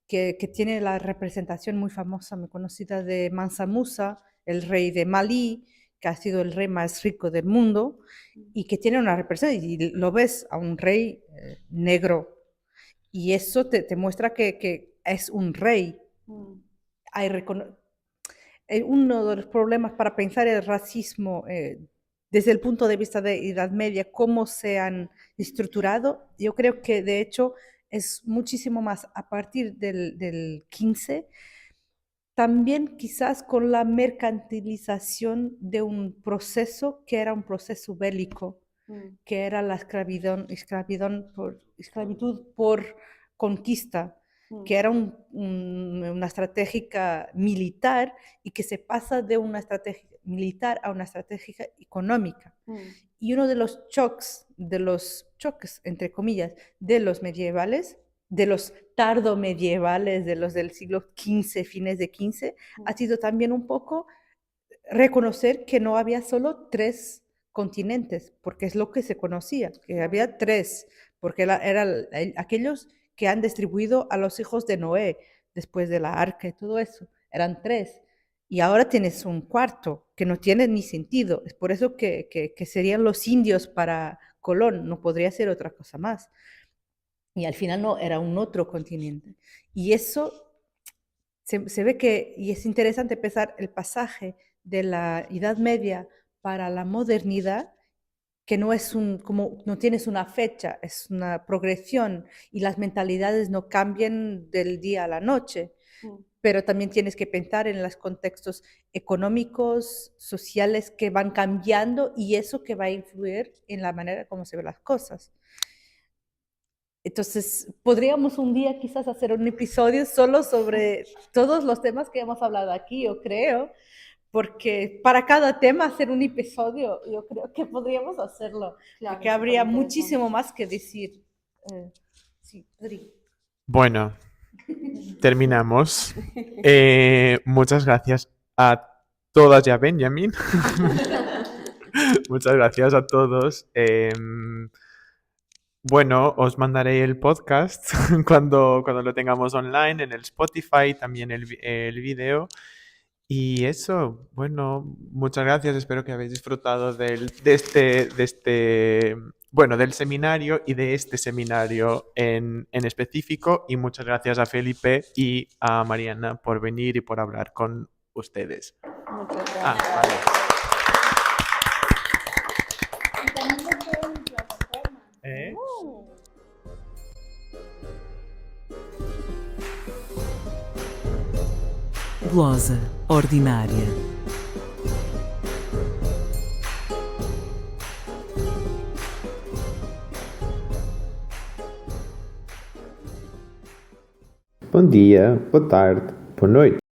que tiene la representación muy famosa, muy conocida de Mansa Musa, el rey de Malí, que ha sido el rey más rico del mundo, y que tiene una representación, y lo ves a un rey negro, y eso te muestra que es un rey. Uno de los problemas para pensar el racismo desde el punto de vista de Edad Media, cómo se han estructurado, yo creo que de hecho es muchísimo más a partir del 15, también quizás con la mercantilización de un proceso que era un proceso bélico, que era la esclavitud por conquista, que era una estrategia militar y que se pasa de una estrategia militar a una estrategia económica. Y uno de los choques, entre comillas, de los medievales, de los tardomedievales, de los del siglo XV, fines de XV, ha sido también un poco reconocer que no había solo 3 continentes, porque es lo que se conocía, que había 3, porque eran aquellos que han distribuido a los hijos de Noé después de la arca y todo eso, eran 3. Y ahora tienes un cuarto que no tiene ni sentido. Es por eso que serían los indios para Colón, no podría ser otra cosa más. Y al final no, era un otro continente. Y eso se ve que, y es interesante pensar el pasaje de la Edad Media para la modernidad, que no es como no tienes una fecha, es una progresión y las mentalidades no cambian del día a la noche, pero también tienes que pensar en los contextos económicos, sociales que van cambiando y eso que va a influir en la manera como se ven las cosas. Entonces, podríamos un día quizás hacer un episodio solo sobre todos los temas que hemos hablado aquí, yo creo, porque para cada tema hacer un episodio, yo creo que podríamos hacerlo, claro, porque habría muchísimo más que decir. Sí, Adri. Bueno, terminamos. Muchas gracias a todas y a Benjamin. Muchas gracias a todos. Bueno, os mandaré el podcast cuando lo tengamos online en el Spotify, también el video. Y eso, bueno, muchas gracias. Espero que habéis disfrutado del seminario y de este seminario en específico. Y muchas gracias a Felipe y a Mariana por venir y por hablar con ustedes. Muchas gracias. Vale. glosa ordinária. Bom dia, boa tarde, boa noite.